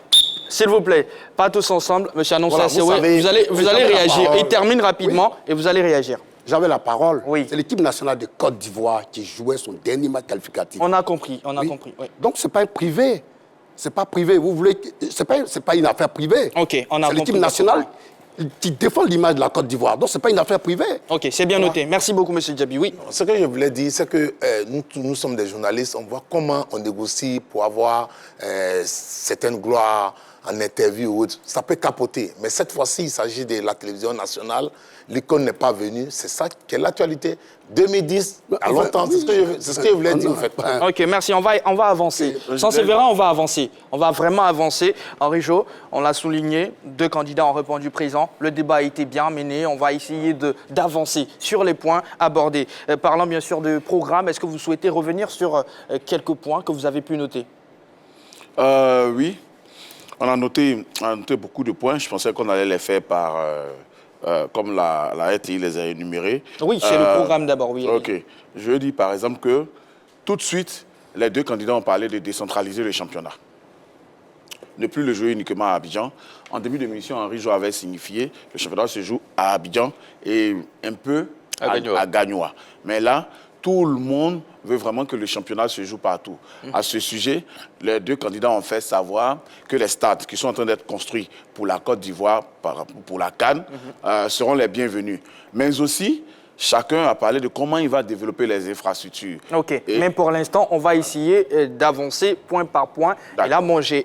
S'il vous plaît, pas tous ensemble, monsieur Annoncia Sewé. Vous allez réagir. Il termine rapidement et vous allez réagir. J'avais la parole. Oui. C'est l'équipe nationale de Côte d'Ivoire qui jouait son dernier match qualificatif. On a compris, compris. Oui. Donc, ce n'est pas un privé. C'est pas privé. Vous voulez... C'est pas une affaire privée. OK, on a compris. C'est l'équipe nationale qui défend l'image de la Côte d'Ivoire. Donc, ce n'est pas une affaire privée. OK, c'est bien noté. Merci beaucoup, monsieur Djabi. Oui. Ce que je voulais dire, c'est que nous sommes des journalistes. On voit comment on négocie pour avoir certaines gloires en interview ou autre. Ça peut capoter. Mais cette fois-ci, il s'agit de la télévision nationale. L'icône n'est pas venue. C'est ça qui est l'actualité. 2010, à longtemps. C'est ce que je voulais dire, en fait. OK, merci. On va avancer. Sans Sévérin, on va avancer. On va vraiment avancer. Henri Jo, on l'a souligné, 2 candidats ont répondu présent. Le débat a été bien mené. On va essayer d'avancer sur les points abordés. Parlant bien sûr de programme, est-ce que vous souhaitez revenir sur quelques points que vous avez pu noter? Oui. On a noté beaucoup de points. Je pensais qu'on allait les faire comme la RTI les a énumérés. Oui, c'est le programme d'abord, oui. OK. Je dis par exemple que tout de suite, les 2 candidats ont parlé de décentraliser le championnat. Ne plus le jouer uniquement à Abidjan. En début d'émission, Henri Jo avait signifié que le championnat se joue à Abidjan et un peu à Gagnoa. Mais là, tout le monde veut vraiment que le championnat se joue partout. À ce sujet, les 2 candidats ont fait savoir que les stades qui sont en train d'être construits pour la Côte d'Ivoire, pour la CAN, seront les bienvenus. Mais aussi, chacun a parlé de comment il va développer les infrastructures. OK, mais pour l'instant, on va essayer d'avancer point par point. Et là, moi, j'ai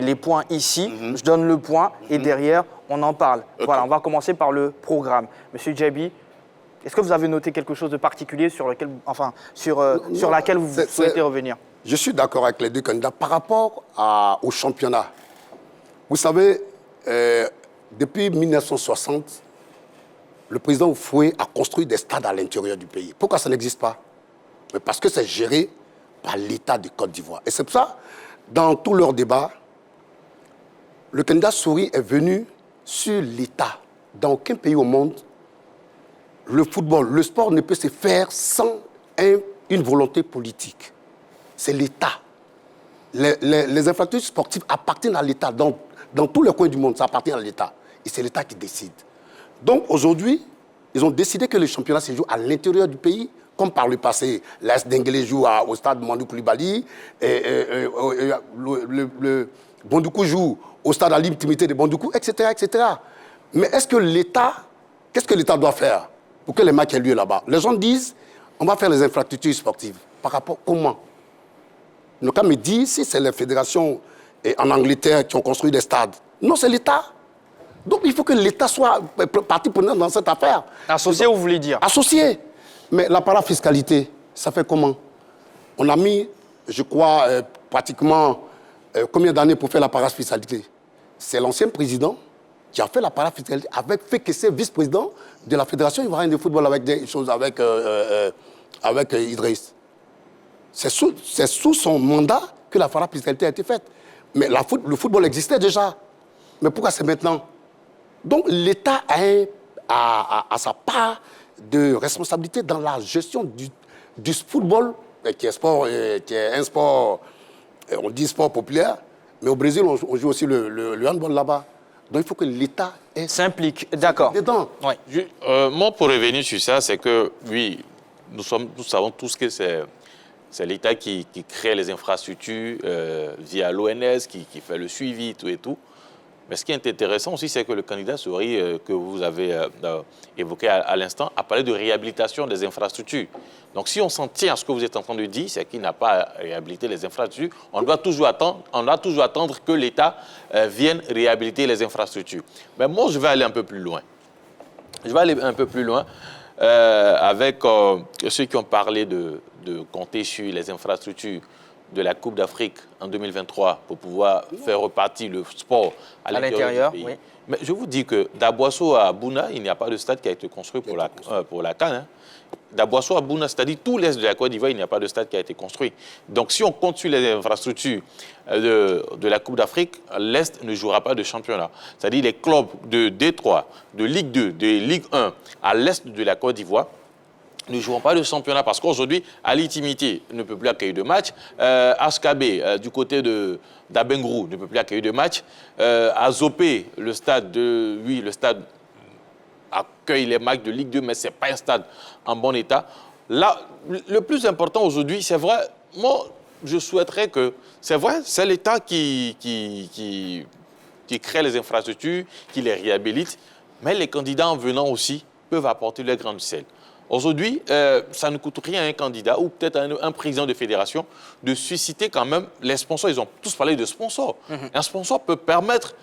les points ici, je donne le point et derrière, on en parle. Okay. Voilà, on va commencer par le programme. Monsieur Djabi, est-ce que vous avez noté quelque chose de particulier sur laquelle vous souhaitez revenir? Je suis d'accord avec les 2 candidats par rapport au championnat. Vous savez, depuis 1960, le président Oufoué a construit des stades à l'intérieur du pays. Pourquoi ça n'existe pas? Mais parce que c'est géré par l'État de Côte d'Ivoire. Et c'est pour ça, dans tous leurs débats, le candidat Souris est venu sur l'État. Dans aucun pays au monde, le football, le sport ne peut se faire sans une volonté politique. C'est l'État. Les infrastructures sportives appartiennent à l'État. Dans tous les coins du monde, ça appartient à l'État. Et c'est l'État qui décide. Donc aujourd'hui, ils ont décidé que le championnat se joue à l'intérieur du pays, comme par le passé. L'AS Denguélé joue au stade Mandou Koulibaly, le Bondoukou joue au stade à l'intimité de Bondoukou, etc., etc. Mais est-ce que l'État, qu'est-ce que l'État doit faire pour que les matchs aient lieu là-bas? Les gens disent, on va faire les infrastructures sportives. Par rapport à comment? Le cas me dit, si c'est les fédérations en Angleterre qui ont construit des stades, non, c'est l'État. Donc il faut que l'État soit partie prenante dans cette affaire. Associé, vous voulez dire? Associé. Mais la parafiscalité, ça fait comment? On a mis, je crois, pratiquement combien d'années pour faire la parafiscalité? C'est l'ancien président qui a fait la parafiscalité avec Fekese, vice-président de la Fédération ivoirienne de football, avec des choses avec Idriss. C'est sous son mandat que la parafiscalité a été faite. Mais le football existait déjà. Mais pourquoi c'est maintenant? Donc l'État a sa part de responsabilité dans la gestion du football, qui est un sport, on dit sport populaire, mais au Brésil, on joue aussi le handball là-bas. Donc il faut que l'État s'implique. D'accord. Ouais. Moi, pour revenir sur ça, c'est que, oui, nous savons tous que c'est l'État qui crée les infrastructures via l'ONS, qui fait le suivi, tout et tout. Mais ce qui est intéressant aussi, c'est que le candidat Souris, que vous avez évoqué à l'instant, a parlé de réhabilitation des infrastructures. Donc si on s'en tient à ce que vous êtes en train de dire, c'est qu'il n'a pas réhabilité les infrastructures. On doit toujours attendre que l'État vienne réhabiliter les infrastructures. Mais moi, je vais aller un peu plus loin. Avec ceux qui ont parlé de compter sur les infrastructures de la Coupe d'Afrique en 2023 pour pouvoir faire repartir le sport à l'intérieur du pays. Oui. Mais je vous dis que d'Aboisseau à Bouna, il n'y a pas de stade qui a été construit pour la CAN. Hein. D'Aboisseau à Bouna, c'est-à-dire tout l'est de la Côte d'Ivoire, il n'y a pas de stade qui a été construit. Donc si on compte sur les infrastructures de la Coupe d'Afrique, l'Est ne jouera pas de championnat. C'est-à-dire les clubs de D3, de Ligue 2, de Ligue 1 à l'Est de la Côte d'Ivoire ne joueront pas de championnat parce qu'aujourd'hui, Alitimité ne peut plus accueillir de matchs. HKB, du côté d'Abengrou, ne peut plus accueillir de matchs. À Zopé, le stade accueille les matchs de Ligue 2, mais ce n'est pas un stade en bon état. Là, le plus important aujourd'hui, c'est vrai, moi, je souhaiterais que, c'est vrai, c'est l'État qui crée les infrastructures, qui les réhabilite, mais les candidats en venant aussi peuvent apporter leur grain de sel. Aujourd'hui, ça ne coûte rien à un candidat ou peut-être à un président de fédération de susciter quand même les sponsors. Ils ont tous parlé de sponsors. Un sponsor peut permettre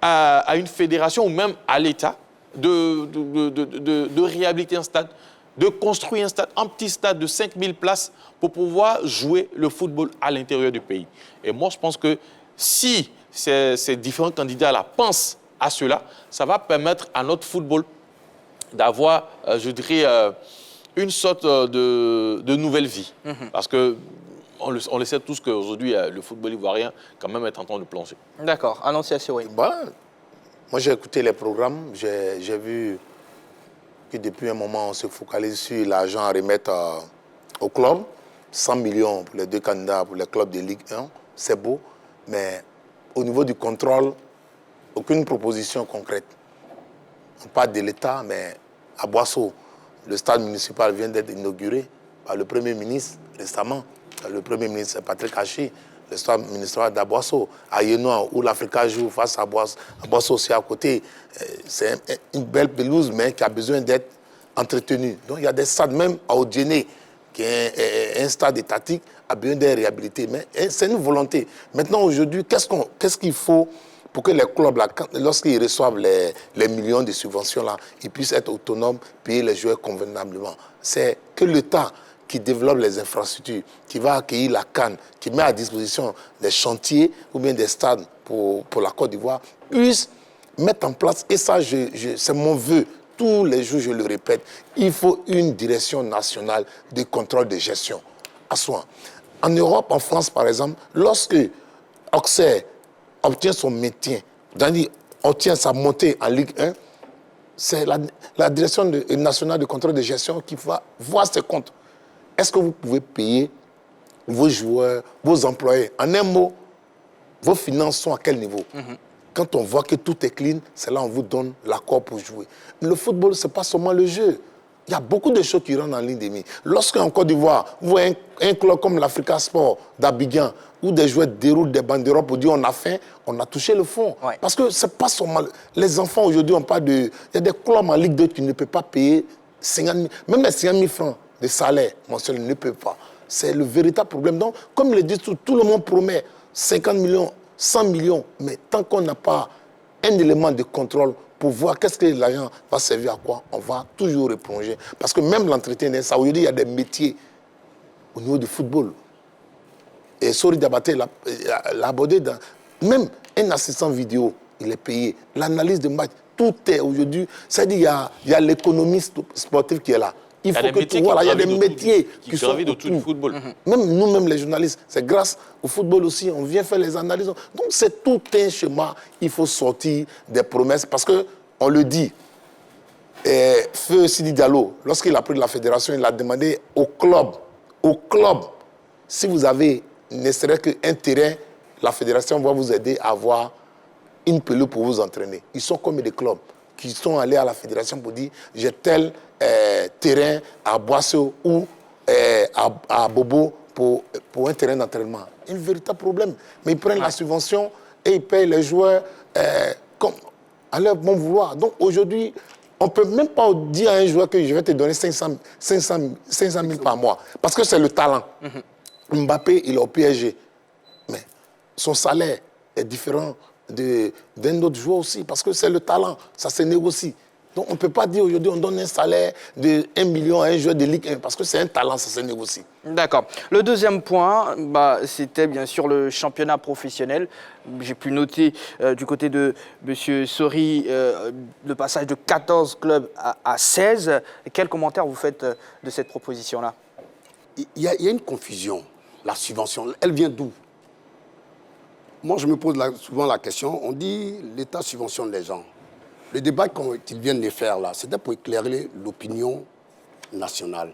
à une fédération ou même à l'État de réhabiliter un stade, de construire un petit stade de 5000 places pour pouvoir jouer le football à l'intérieur du pays. Et moi, je pense que si ces différents candidats-là pensent à cela, ça va permettre à notre football d'avoir, je dirais, une sorte de nouvelle vie. Parce que on le sait tous qu'aujourd'hui, le football ivoirien, quand même, est en train de plonger. D'accord. Annonciation, oui. Moi, j'ai écouté les programmes. J'ai vu que depuis un moment, on se focalise sur l'argent à remettre au club. 100 millions pour les 2 candidats pour les clubs de Ligue 1. C'est beau. Mais au niveau du contrôle, aucune proposition concrète. On parle de l'État, mais à Boisseau, le stade municipal vient d'être inauguré par le Premier ministre récemment. Le Premier ministre Patrick Hachi, le stade municipal d'Aboisseau. À Yénois, où l'Africa joue face à Boisseau aussi à côté. C'est une belle pelouse, mais qui a besoin d'être entretenue. Donc il y a des stades, même à Odiéné, qui est un stade étatique, a besoin d'être réhabilité. Mais c'est une volonté. Maintenant, aujourd'hui, qu'est-ce qu'il faut pour que les clubs, lorsqu'ils reçoivent les millions de subventions-là, ils puissent être autonomes, payer les joueurs convenablement. C'est que l'État qui développe les infrastructures, qui va accueillir la CAN, qui met à disposition des chantiers ou bien des stades pour la Côte d'Ivoire, puisse mettre en place, et ça, c'est mon vœu, tous les jours, je le répète, il faut une direction nationale de contrôle de gestion. À soi. En Europe, en France, par exemple, lorsque Auxerre obtient son maintien, obtient sa montée en Ligue 1, c'est la direction nationale de contrôle de gestion qui va voir ses comptes. Est-ce que vous pouvez payer vos joueurs, vos employés? En un mot, vos finances sont à quel niveau? Quand on voit que tout est clean, c'est là qu'on vous donne l'accord pour jouer. Le football, ce n'est pas seulement le jeu. Il y a beaucoup de choses qui rentrent en ligne de mire. Lorsqu'en Côte d'Ivoire, vous voyez un club comme l'Africa Sport d'Abidjan, où des joueurs déroulent des banderoles pour dire on a faim, on a touché le fond. Ouais. Parce que c'est pas seulement... Les enfants aujourd'hui, on parle de... Il y a des clubs en Ligue 2 qui ne peuvent pas payer 50 000... Même les 50 000 francs de salaire mensuel ne peuvent pas. C'est le véritable problème. Donc, comme le dit tout le monde promet 50 millions, 100 millions, mais tant qu'on n'a pas un élément de contrôle pour voir qu'est-ce que l'argent va servir à quoi, on va toujours replonger. Parce que même l'entretien d'un ça, aujourd'hui, il y a des métiers au niveau du football. Et Sori Diabaté l'a abordé dans... Même un assistant vidéo, il est payé. L'analyse de match, tout est aujourd'hui... C'est-à-dire qu'il y a l'économie sportive qui est là. Il faut que il y a des métiers qui sont autour du football. Même nous-mêmes, les journalistes, c'est grâce au football aussi, on vient faire les analyses. Donc c'est tout un schéma. Il faut sortir des promesses parce qu'on le dit. Feu Sidi Diallo, lorsqu'il a pris la fédération, il a demandé au club, si vous avez ne serait qu'un terrain, la fédération va vous aider à avoir une pelouse pour vous entraîner. Ils sont comme des clubs qui sont allés à la fédération pour dire j'ai tel terrain à Boisseau ou à Bobo pour un terrain d'entraînement. Un véritable problème. Mais ils prennent la subvention et ils payent les joueurs comme à leur bon vouloir. Donc aujourd'hui, on ne peut même pas dire à un joueur que je vais te donner 500 000 par mois. Parce que c'est le talent. Mbappé, il est au PSG. Mais son salaire est différent d'un autre joueur aussi. Parce que c'est le talent. Ça se négocie. Donc on ne peut pas dire aujourd'hui on donne un salaire de 1 million à un joueur de Ligue 1 parce que c'est un talent, ça se négocie. D'accord. Le deuxième point, c'était bien sûr le championnat professionnel. J'ai pu noter du côté de M. Sori le passage de 14 clubs à 16. Quel commentaire vous faites de cette proposition-là? Il y a une confusion. La subvention, elle vient d'où? Moi, je me pose souvent la question, on dit l'État subventionne les gens. Le débat qu'ils viennent de faire là, c'était pour éclairer l'opinion nationale.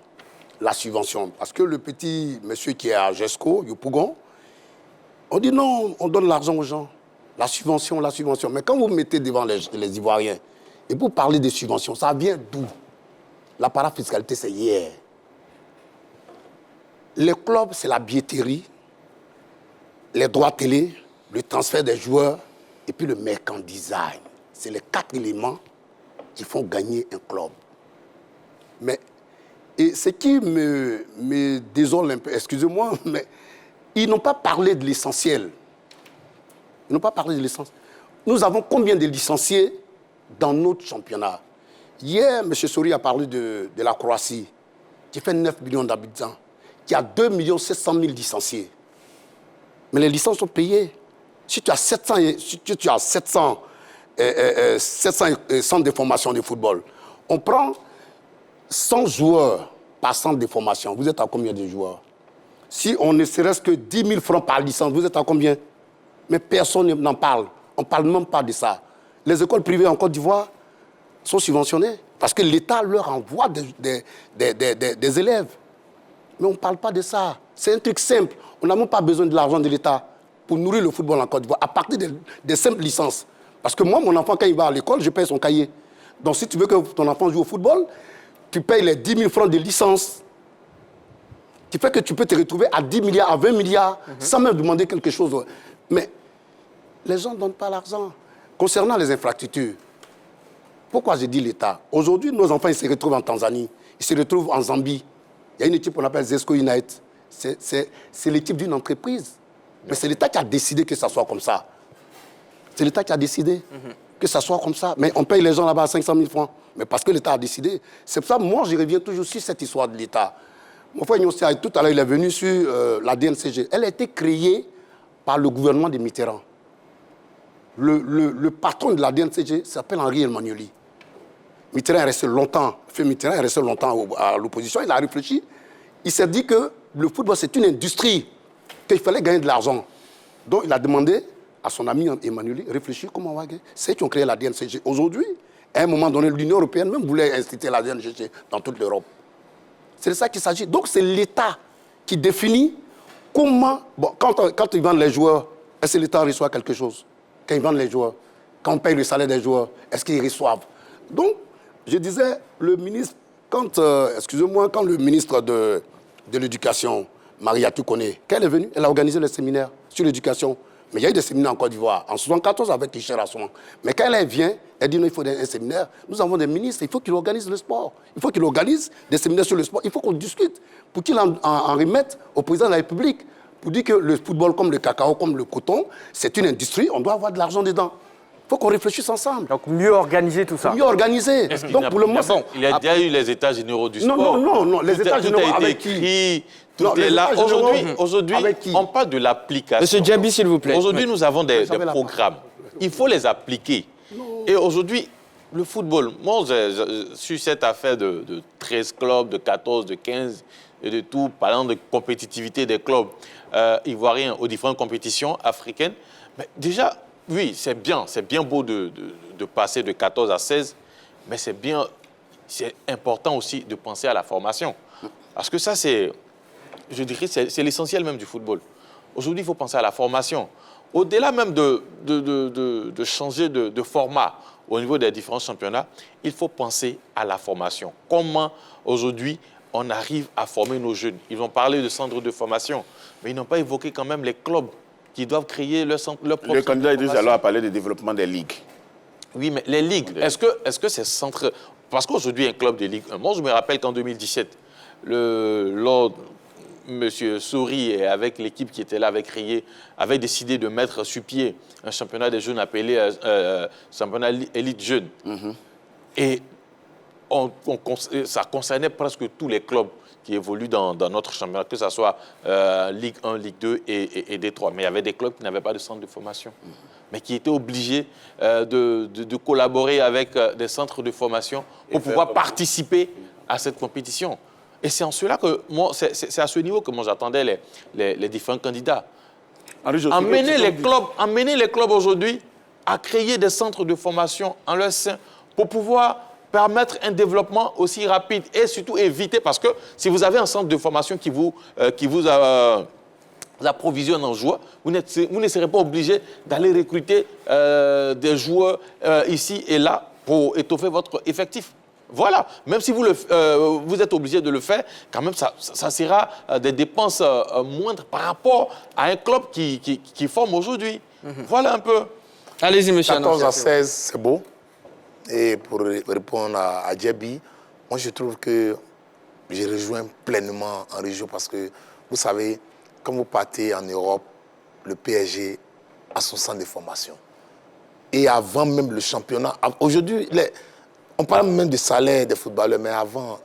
La subvention. Parce que le petit monsieur qui est à GESCO, Yopougon, on dit non, on donne l'argent aux gens. La subvention, la subvention. Mais quand vous mettez devant les Ivoiriens et vous parlez des subventions, ça vient d'où? La parafiscalité, c'est hier. Les clubs, c'est la billetterie, les droits télé, le transfert des joueurs et puis le merchandising. C'est les 4 éléments qui font gagner un club. Mais et ce qui me désole un peu, excusez-moi, mais ils n'ont pas parlé de l'essentiel. Ils n'ont pas parlé de l'essentiel. Nous avons combien de licenciés dans notre championnat? Hier, M. Sori a parlé de la Croatie, qui fait 9 millions d'habitants, qui a 2 700 000 licenciés. Mais les licences sont payées. Si tu as 700 centres de formation de football, on prend 100 joueurs par centre de formation. Vous êtes à combien de joueurs? Si on ne serait-ce que 10 000 francs par licence, vous êtes à combien? Mais personne n'en parle. On ne parle même pas de ça. Les écoles privées en Côte d'Ivoire sont subventionnées parce que l'État leur envoie des élèves. Mais on ne parle pas de ça. C'est un truc simple. On n'a même pas besoin de l'argent de l'État pour nourrir le football en Côte d'Ivoire à partir des simples licences. Parce que moi, mon enfant, quand il va à l'école, je paye son cahier. Donc si tu veux que ton enfant joue au football, tu payes les 10 000 francs de licence. Qui fait que tu peux te retrouver à 10 milliards, à 20 milliards, sans même demander quelque chose. Mais les gens ne donnent pas l'argent. Concernant les infrastructures, pourquoi j'ai dit l'État? Aujourd'hui, nos enfants, ils se retrouvent en Tanzanie, ils se retrouvent en Zambie. Il y a une équipe qu'on appelle Zesco United. C'est l'équipe d'une entreprise. Mais c'est l'État qui a décidé que ça soit comme ça. C'est l'État qui a décidé que ça soit comme ça. Mais on paye les gens là-bas à 500 000 francs. Mais parce que l'État a décidé. C'est pour ça que moi, je reviens toujours sur cette histoire de l'État. Mon frère Ignossi, tout à l'heure, il est venu sur la DNCG. Elle a été créée par le gouvernement de Mitterrand. Le patron de la DNCG s'appelle Henri Elmagnoli. Mitterrand est resté longtemps, à l'opposition. Il a réfléchi. Il s'est dit que le football, c'est une industrie, qu'il fallait gagner de l'argent. Donc, il a demandé à son ami Emmanuel, réfléchir comment on va gagner. C'est eux qui ont créé la DNCG. Aujourd'hui, à un moment donné, l'Union européenne même voulait instituer la DNCG dans toute l'Europe. C'est de ça qu'il s'agit. Donc, c'est l'État qui définit comment... Bon, quand ils vendent les joueurs, est-ce que l'État reçoit quelque chose? Quand ils vendent les joueurs, quand on paye le salaire des joueurs, est-ce qu'ils reçoivent? Donc, je disais, le ministre, quand le ministre de l'Éducation, Maria Toukoné, quand elle est venue, elle a organisé le séminaire sur l'éducation. Mais il y a eu des séminaires en Côte d'Ivoire, en 1974 avec Richard Assouan. Mais quand elle vient, elle dit non, il faut un séminaire. Nous avons des ministres, il faut qu'ils organisent le sport. Il faut qu'ils organisent des séminaires sur le sport. Il faut qu'on discute pour qu'ils en remettent au président de la République. Pour dire que le football, comme le cacao, comme le coton, c'est une industrie, on doit avoir de l'argent dedans. Il faut qu'on réfléchisse ensemble. Donc mieux organiser tout ça. Mieux organiser. Donc pour le moment, il y a déjà eu les états généraux du sport. Non, les états généraux avec qui? Tout est là. Aujourd'hui, on parle de l'application. Monsieur Djabi, s'il vous plaît. Aujourd'hui, nous avons des programmes. Il faut les appliquer. Et aujourd'hui, le football, moi, sur cette affaire de 13 clubs, de 14, de 15 et de tout, parlant de compétitivité des clubs ivoiriens aux différentes compétitions africaines, mais déjà, oui, c'est bien beau de passer de 14 à 16, mais c'est important aussi de penser à la formation. Parce que ça, je dirais, c'est l'essentiel même du football. Aujourd'hui, il faut penser à la formation. Au-delà même de changer de format au niveau des différents championnats, il faut penser à la formation. Comment, aujourd'hui, on arrive à former nos jeunes? Ils ont parlé de centres de formation, mais ils n'ont pas évoqué quand même les clubs qui doivent créer leur propre centre de formation. Le candidat Idriss alors a parlé de développement des ligues. Oui, mais les ligues, est-ce que ces centres... Parce qu'aujourd'hui, un club de Ligue 1, moi je me rappelle qu'en 2017, Lord M. Sori, et avec l'équipe qui était là, avait décidé de mettre sur pied un championnat des jeunes appelé championnat élite jeune. Et ça concernait presque tous les clubs qui évoluent dans notre championnat, que ce soit Ligue 1, Ligue 2 et D3. Mais il y avait des clubs qui n'avaient pas de centre de formation, mais qui étaient obligés de collaborer avec des centres de formation pour pouvoir participer à cette compétition. Et c'est en cela que c'est à ce niveau que moi j'attendais les différents candidats. Amener les clubs aujourd'hui à créer des centres de formation en leur sein pour pouvoir permettre un développement aussi rapide et surtout éviter, parce que si vous avez un centre de formation qui vous approvisionne en joueurs, vous ne serez pas obligé d'aller recruter des joueurs ici et là pour étoffer votre effectif. Voilà, même si vous êtes obligé de le faire, quand même, ça sera des dépenses moindres par rapport à un club qui forme aujourd'hui. Voilà un peu. Allez-y, monsieur. 14 à 16, c'est beau. Et pour répondre à Djebi, moi je trouve que je rejoins pleinement en région parce que, vous savez, quand vous partez en Europe, le PSG a son centre de formation. Et avant même le championnat, aujourd'hui, on parle même du salaire des footballeurs, mais avant,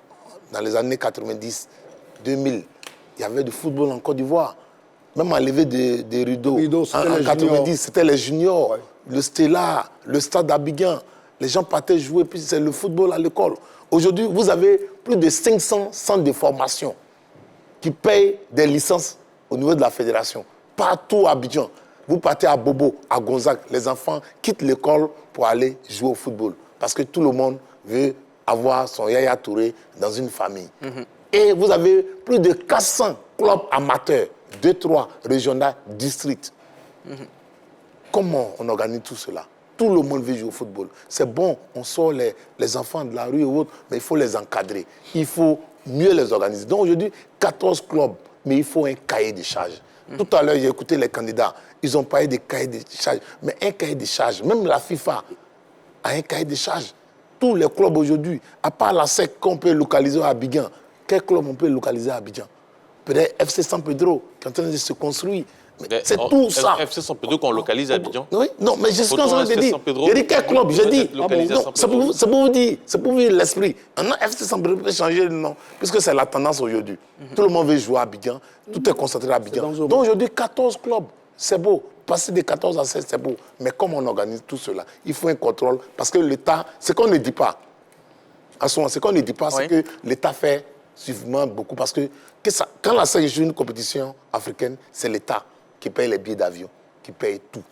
dans les années 90, 2000, il y avait du football en Côte d'Ivoire. Même enlevé des rideaux. En 90, c'était les juniors, le Stella, le Stade d'Abidjan. Les gens partaient jouer, puis c'est le football à l'école. Aujourd'hui, vous avez plus de 500 centres de formation qui payent des licences au niveau de la fédération. Partout à Abidjan. Vous partez à Bobo, à Gonzague, les enfants quittent l'école pour aller jouer au football. Parce que tout le monde veut avoir son Yaya Touré dans une famille. Et vous avez plus de 400 clubs amateurs, 2, 3 régionaux, districts. Comment on organise tout cela? Tout le monde veut jouer au football. C'est bon, on sort les enfants de la rue et autres, mais il faut les encadrer. Il faut mieux les organiser. Donc aujourd'hui, 14 clubs, mais il faut un cahier de charges. Tout à l'heure, j'ai écouté les candidats. Ils ont parlé des cahiers de charges. Mais un cahier de charges, même la FIFA a un cahier de charges. Tous les clubs aujourd'hui, à part la SEC qu'on peut localiser à Abidjan, quel club on peut localiser à Abidjan? Peut-être FC San Pedro, qui est en train de se construire. C'est tout ça. FC San Pedro qu'on localise à Abidjan. Oui, non, mais je suis en train de dire. J'ai dit quel club? J'ai dit. C'est pour vous dire, c'est pour vous dire l'esprit. Maintenant, FC San Pedro peut changer de nom, puisque c'est la tendance aujourd'hui. Tout le monde veut jouer à Abidjan, tout est concentré à Abidjan. Donc aujourd'hui, 14 clubs, c'est beau. Passer de 14 à 16, c'est beau. Mais comment on organise tout cela? Il faut un contrôle, parce que l'État, ce qu'on ne dit pas, ce qu'on ne dit pas, c'est que l'État fait suivant beaucoup, parce que quand la SEC joue une compétition africaine, c'est l'État qui paye les billets d'avion, qui paye tout.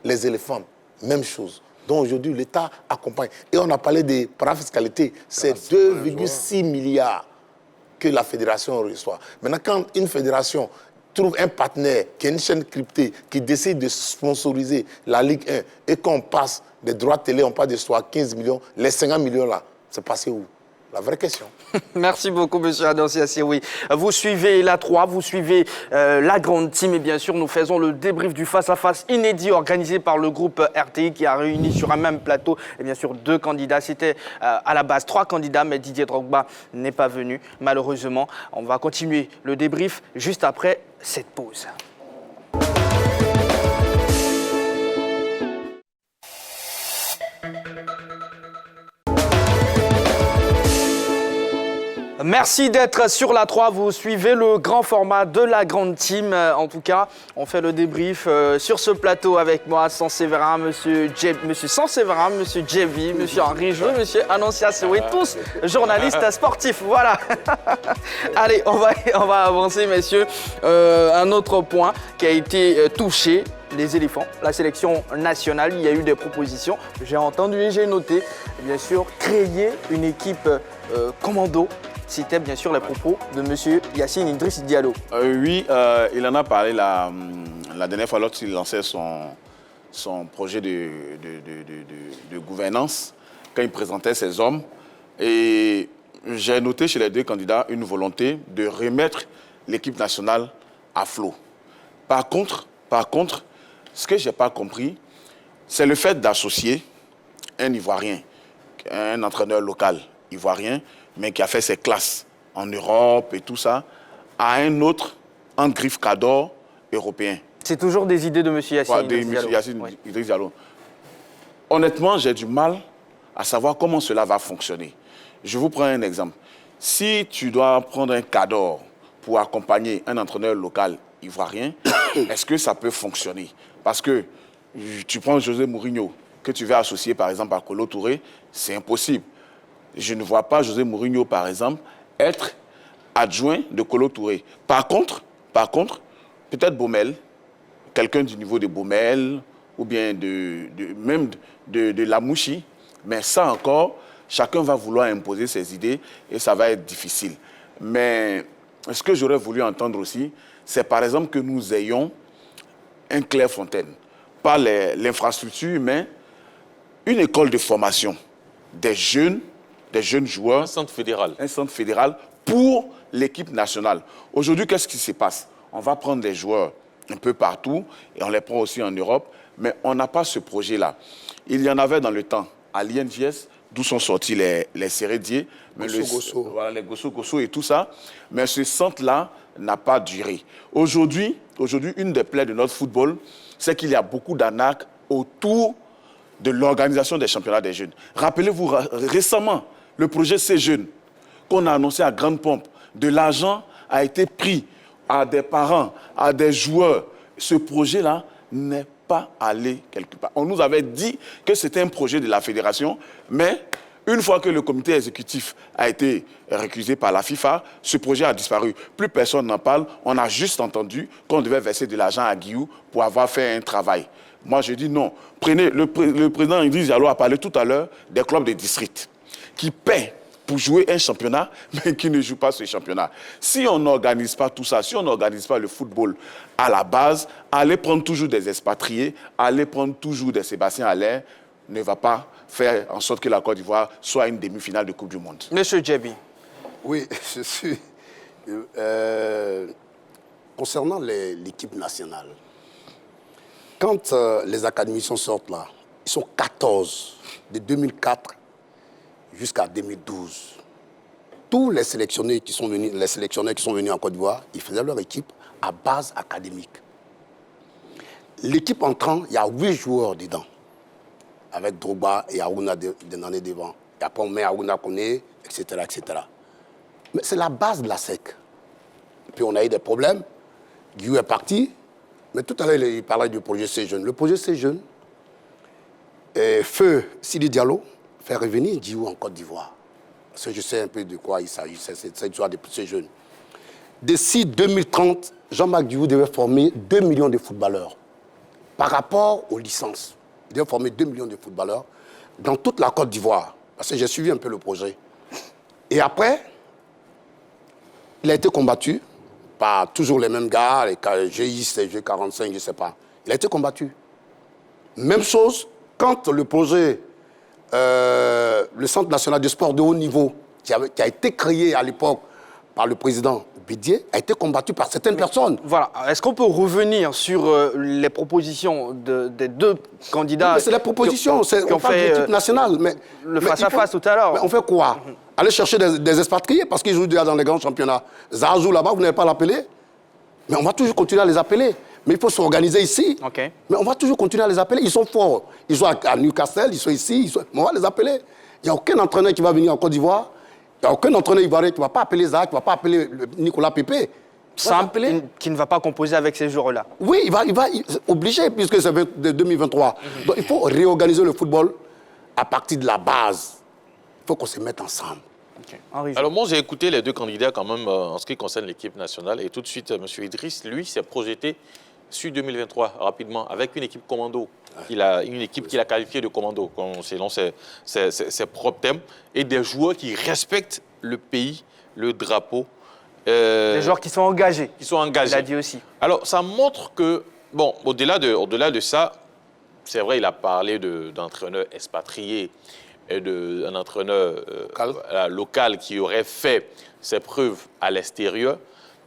Les éléphants, même chose. Donc aujourd'hui, l'État accompagne. Et on a parlé des parafiscalité, c'est 2,6 milliards que la fédération reçoit. Maintenant, quand une fédération trouve un partenaire qui a une chaîne cryptée, qui décide de sponsoriser la Ligue 1, et qu'on passe des droits télé, on passe de soit 15 millions, les 50 millions là, c'est passé où? La vraie question. Merci beaucoup, monsieur Annonciacier. Oui, vous suivez la 3, vous suivez la grande team et bien sûr, nous faisons le débrief du face-à-face inédit organisé par le groupe RTI qui a réuni sur un même plateau et bien sûr 2 candidats. C'était à la base 3 candidats, mais Didier Drogba n'est pas venu, malheureusement. On va continuer le débrief juste après cette pause. Merci d'être sur la 3, vous suivez le grand format de la grande team. En tout cas, on fait le débrief sur ce plateau avec moi, Sanséverin, monsieur Sanséverin, monsieur Djebi, monsieur Henri Joué, monsieur Annonciacier, tous journalistes sportifs, voilà. Allez, on va avancer, messieurs. Un autre point qui a été touché, les éléphants, la sélection nationale, il y a eu des propositions. J'ai entendu et j'ai noté, bien sûr, créer une équipe commando. C'était bien sûr les propos de M. Yacine Idriss Diallo. Oui, il en a parlé la dernière fois lorsqu'il lançait son projet de gouvernance, quand il présentait ses hommes. Et j'ai noté chez les 2 candidats une volonté de remettre l'équipe nationale à flot. Par contre, ce que je n'ai pas compris, c'est le fait d'associer un Ivoirien, un entraîneur local ivoirien, mais qui a fait ses classes en Europe et tout ça, à un autre Andrif Kador européen. C'est toujours des idées de M. Yacine Idriss Diallo. Honnêtement, j'ai du mal à savoir comment cela va fonctionner. Je vous prends un exemple. Si tu dois prendre un cadre pour accompagner un entraîneur local ivoirien, est-ce que ça peut fonctionner? Parce que tu prends José Mourinho, que tu veux associer par exemple à Kolo Touré, c'est impossible. Je ne vois pas José Mourinho, par exemple, être adjoint de Kolo Touré. Par contre, peut-être Baumel, quelqu'un du niveau de Baumel, ou bien même de Lamouchi, mais ça encore, chacun va vouloir imposer ses idées et ça va être difficile. Mais ce que j'aurais voulu entendre aussi, c'est par exemple que nous ayons un Clairefontaine, pas l'infrastructure, mais une école de formation des jeunes joueurs. Un centre fédéral. Un centre fédéral pour l'équipe nationale. Aujourd'hui, qu'est-ce qui se passe? On va prendre des joueurs un peu partout et on les prend aussi en Europe, mais on n'a pas ce projet-là. Il y en avait dans le temps à l'INJS, d'où sont sortis les Sérédiers, voilà, les Gosso et tout ça, mais ce centre-là n'a pas duré. Aujourd'hui, une des plaies de notre football, c'est qu'il y a beaucoup d'arnaques autour de l'organisation des championnats des jeunes. Rappelez-vous, récemment, le projet C-Jeunes, qu'on a annoncé à grande pompe, de l'argent a été pris à des parents, à des joueurs. Ce projet-là n'est pas allé quelque part. On nous avait dit que c'était un projet de la fédération, mais une fois que le comité exécutif a été récusé par la FIFA, ce projet a disparu. Plus personne n'en parle. On a juste entendu qu'on devait verser de l'argent à Guillou pour avoir fait un travail. Moi, je dis non. Prenez, le président Idriss Diallo a parlé tout à l'heure des clubs de district qui paient pour jouer un championnat, mais qui ne jouent pas ce championnat. Si on n'organise pas tout ça, si on n'organise pas le football à la base, aller prendre toujours des expatriés, aller prendre toujours des Sébastien Haller, ne va pas faire en sorte que la Côte d'Ivoire soit une demi-finale de Coupe du Monde. Monsieur Djebi. Oui, je suis... concernant l'équipe nationale, quand les académies sortent là, ils sont 14, de 2004 jusqu'à 2012. Tous les sélectionneurs qui sont venus en Côte d'Ivoire, ils faisaient leur équipe à base académique. L'équipe entrant, il y a 8 joueurs dedans, avec Drogba et Aruna Denane devant. Et après, on met Aruna Koné, etc., etc. Mais c'est la base de la SEC. Puis on a eu des problèmes. Guillaume est parti. Mais tout à l'heure, il parlait du projet C-Jeunes. Le projet C-Jeunes, feu Sidi Diallo fait revenir Guillaume en Côte d'Ivoire. Parce que je sais un peu de quoi il s'agit, cette histoire de C-Jeunes. D'ici 2030, Jean-Marc Guillaume devait former 2 millions de footballeurs. Par rapport aux licences, il devait former 2 millions de footballeurs dans toute la Côte d'Ivoire. Parce que j'ai suivi un peu le projet. Et après, il a été combattu par toujours les mêmes gars, les GIS, les G45, je ne sais pas. Il a été combattu. Même chose, quand le projet, le Centre national de sport de haut niveau, qui a été créé à l'époque par le président Bédier, a été combattu par certaines personnes. Voilà. Est-ce qu'on peut revenir sur les propositions des deux candidats? Oui, c'est les propositions, on parle de l'équipe nationale. Mais, le face-à-face tout à l'heure. On fait quoi? Aller chercher des expatriés parce qu'ils jouent déjà dans les grands championnats. Zazou là-bas, vous n'avez pas l'appeler. Mais on va toujours continuer à les appeler. Mais il faut s'organiser ici. Okay. Mais on va toujours continuer à les appeler. Ils sont forts. Ils sont à Newcastle, ils sont ici. Mais on va les appeler. Il n'y a aucun entraîneur qui va venir en Côte d'Ivoire. Il n'y a aucun entraîneur ivoirien qui ne va pas appeler Zach, qui ne va pas appeler Nicolas Pépé. Simple, qui ne va pas composer avec ces joueurs-là. Oui, il va obligé, puisque c'est de 2023. Donc il faut réorganiser le football à partir de la base. Il faut qu'on se mette ensemble. Okay. Alors moi, j'ai écouté les deux candidats quand même en ce qui concerne l'équipe nationale. Et tout de suite, M. Idriss, lui, s'est projeté sur 2023 rapidement avec une équipe commando. Il a une équipe qu'il a qualifiée de commando, selon ses propres thèmes. Et des joueurs qui respectent le pays, le drapeau. Des joueurs qui sont engagés. Qui sont engagés. Il a dit aussi. Alors, ça montre que, bon, au-delà de ça, c'est vrai, il a parlé d'entraîneurs expatriés et d'un entraîneur local qui aurait fait ses preuves à l'extérieur.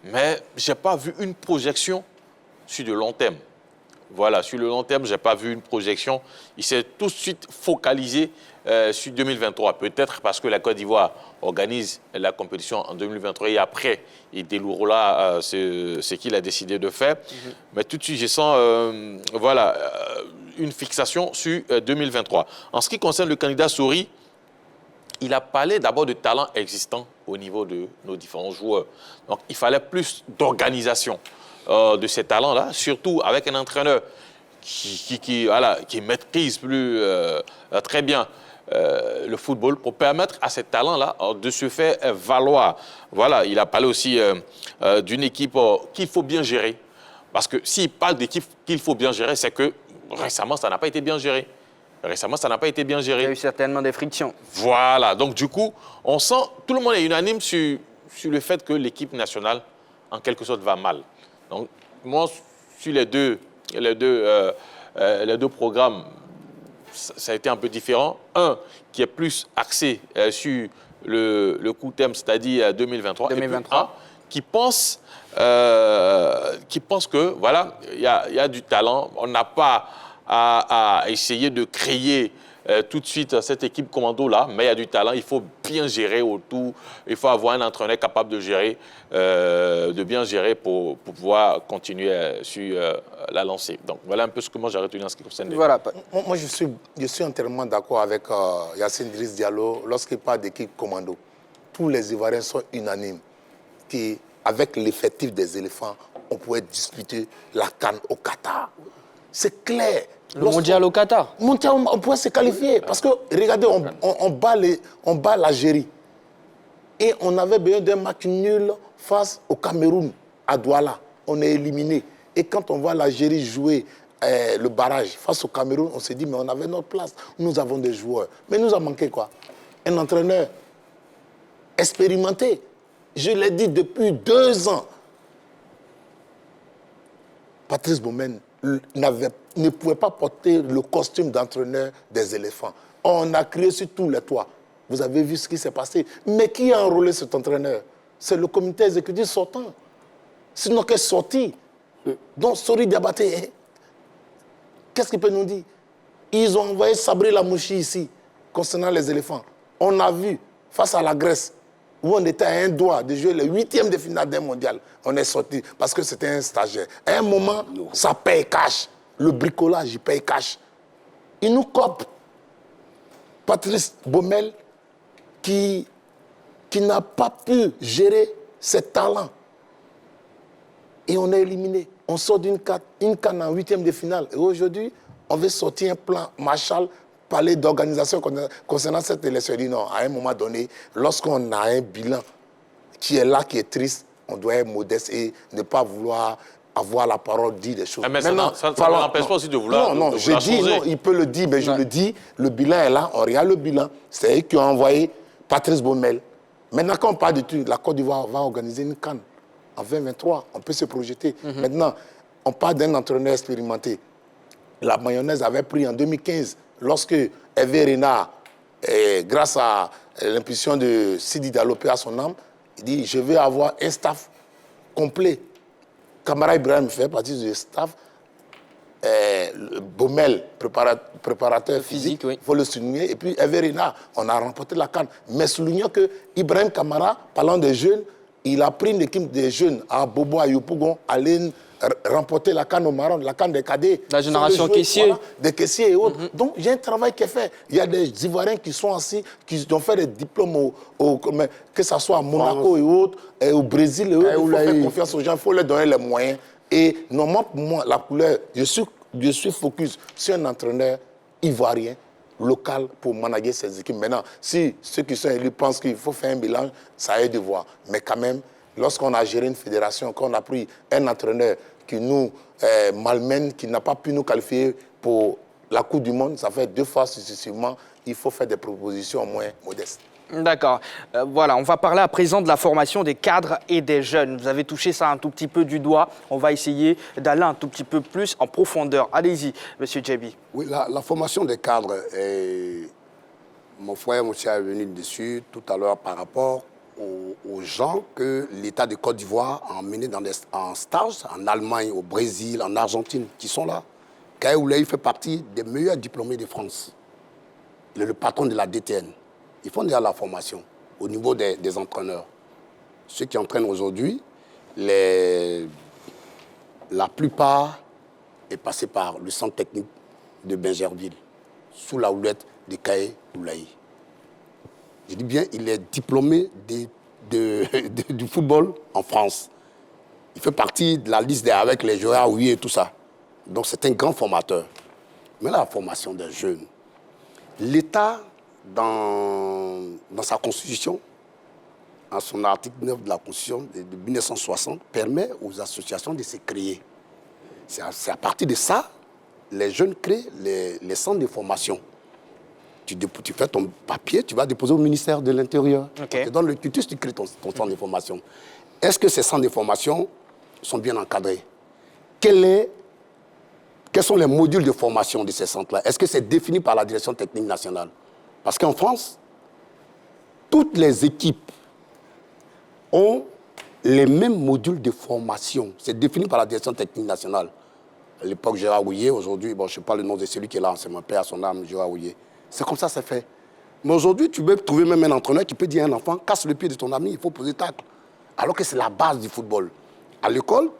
Mais je n'ai pas vu une projection sur de long terme. Voilà, sur le long terme, je n'ai pas vu une projection. Il s'est tout de suite focalisé sur 2023. Peut-être parce que la Côte d'Ivoire organise la compétition en 2023 et après, il déroulera ce qu'il a décidé de faire. Mais tout de suite, je sens une fixation sur 2023. En ce qui concerne le candidat Sori, il a parlé d'abord de talents existants au niveau de nos différents joueurs. Donc, il fallait plus d'organisation de ces talents-là, surtout avec un entraîneur qui maîtrise très bien le football pour permettre à ces talents-là de se faire valoir. Voilà, il a parlé aussi d'une équipe qu'il faut bien gérer. Parce que s'il parle d'équipe qu'il faut bien gérer, c'est que récemment, ça n'a pas été bien géré. Il y a eu certainement des frictions. Voilà, donc du coup, on sent, tout le monde est unanime sur le fait que l'équipe nationale, en quelque sorte, va mal. Donc, moi, sur les deux programmes, ça a été un peu différent. Un qui est plus axé sur le coup thème, c'est-à-dire 2023. Et puis un qui pense que, voilà, il y a du talent. On n'a pas à essayer de créer tout de suite cette équipe commando-là, mais il y a du talent, il faut bien gérer autour, il faut avoir un entraîneur capable de gérer, de bien gérer pour pouvoir continuer sur la lancée. Donc voilà un peu ce que moi j'ai retenu en ce qui concerne. Voilà. Moi je suis entièrement d'accord avec Yacine Driss Diallo lorsqu'il parle d'équipe commando. Tous les Ivoiriens sont unanimes qu'avec l'effectif des éléphants, on pouvait disputer la CAN au Qatar. C'est clair. Le mondial au Qatar. On pourrait se qualifier. Parce que, regardez, on bat l'Algérie. Et on avait besoin d'un match nul face au Cameroun, à Douala. On est éliminé. Et quand on voit l'Algérie jouer le barrage face au Cameroun, on s'est dit, mais on avait notre place. Nous avons des joueurs. Mais nous a manqué quoi? Un entraîneur expérimenté. Je l'ai dit depuis 2 ans. Patrice Baumel ne pouvait pas porter le costume d'entraîneur des éléphants. On a crié sur tous les toits. Vous avez vu ce qui s'est passé. Mais qui a enrôlé cet entraîneur? C'est le comité exécutif sortant. Sinon, qu'est-ce sorti? Donc, Sori Diabaté, qu'est-ce qu'il peut nous dire? Ils ont envoyé Sabri Lamouchi ici, concernant les éléphants. On a vu, face à la Grèce, où on était à un doigt de jouer le 8e de finale d'un mondial. On est sorti parce que c'était un stagiaire. À un moment, ça paye cash. Le bricolage, il paye cash. Il nous cope. Patrice Baumel, qui n'a pas pu gérer ses talents. Et on est éliminé. On sort d'une CAN en 8e de finale. Et aujourd'hui, on veut sortir un plan Marshall, parler d'organisation concernant cette élection. Il dit non, à un moment donné, lorsqu'on a un bilan qui est là, qui est triste, on doit être modeste et ne pas vouloir avoir la parole, dire des choses. Mais maintenant, ça ne l'empêche pas aussi de vouloir. Non, je dis, non, il peut le dire, mais je le dis, le bilan est là, on regarde le bilan. C'est eux qui ont envoyé Patrice Baumel. Maintenant, quand on parle de tout, la Côte d'Ivoire va organiser une CAN en 2023. On peut se projeter. Maintenant, on parle d'un entraîneur expérimenté. La mayonnaise avait pris en 2015, lorsque Hervé Renard, grâce à l'impulsion de Sidi Diallo à son âme, il dit, je vais avoir un staff complet. Camara Ibrahim fait partie du staff. Baumel, préparateur physique, il faut le souligner. Et puis Hervé Renard, on a remporté la CAN. Mais soulignons que Ibrahim Camara, parlant des jeunes, il a pris une équipe des jeunes à Bobo, à Yopougon, à l'Aisne, remporter la CAN au Maroc, la CAN des cadets. La génération caissier. Voilà, des caissiers et autres. Donc, il y a un travail qui est fait. Il y a des Ivoiriens qui sont assis, qui ont fait des diplômes, que ce soit à Monaco et autres, et au Brésil et autres. Il faut faire confiance aux gens, il faut leur donner les moyens. Et normalement, pour moi, la couleur, je suis focus sur un entraîneur ivoirien, local, pour manager ces équipes. Maintenant, si ceux qui sont élus pensent qu'il faut faire un bilan, ça aide de voir. Mais quand même, lorsqu'on a géré une fédération, quand on a pris un entraîneur qui nous malmène, qui n'a pas pu nous qualifier pour la Coupe du Monde, ça fait 2 fois successivement, il faut faire des propositions au moins modestes. D'accord. Voilà, on va parler à présent de la formation des cadres et des jeunes. Vous avez touché ça un tout petit peu du doigt. On va essayer d'aller un tout petit peu plus en profondeur. Allez-y, Monsieur Djebi. Oui, la formation des cadres, mon frère Moussa est venu dessus tout à l'heure par rapport aux gens que l'État de Côte d'Ivoire a emmenés en stage en Allemagne, au Brésil, en Argentine, qui sont là. Kaoulaï fait partie des meilleurs diplômés de France. Il est le patron de la DTN. Ils font déjà la formation au niveau des entraîneurs. Ceux qui entraînent aujourd'hui, la plupart est passé par le centre technique de Bingerville, sous la houlette de Kaé Oulaï. Je dis bien, il est diplômé du football en France. Il fait partie de la liste avec les joueurs oui et tout ça. Donc c'est un grand formateur. Mais la formation des jeunes, l'État, dans sa constitution, en son article 9 de la constitution de 1960, permet aux associations de se créer. C'est à partir de ça, les jeunes créent les centres de formation. Tu fais ton papier, tu vas déposer au ministère de l'Intérieur. Okay. On te donne le tutus, tu crées ton centre de formation. Est-ce que ces centres de formation sont bien encadrés? Quels sont les modules de formation de ces centres-là? Est-ce que c'est défini par la direction technique nationale? Parce qu'en France, toutes les équipes ont les mêmes modules de formation. C'est défini par la direction technique nationale. À l'époque, Gérard Houllier, aujourd'hui, bon, je ne sais pas le nom de celui qui est là, c'est mon père à son âme, Gérard Houllier. C'est comme ça que c'est fait. Mais aujourd'hui, tu peux trouver même un entraîneur qui peut dire à un enfant, casse le pied de ton ami, il faut poser tacle. Alors que c'est la base du football. À l'école,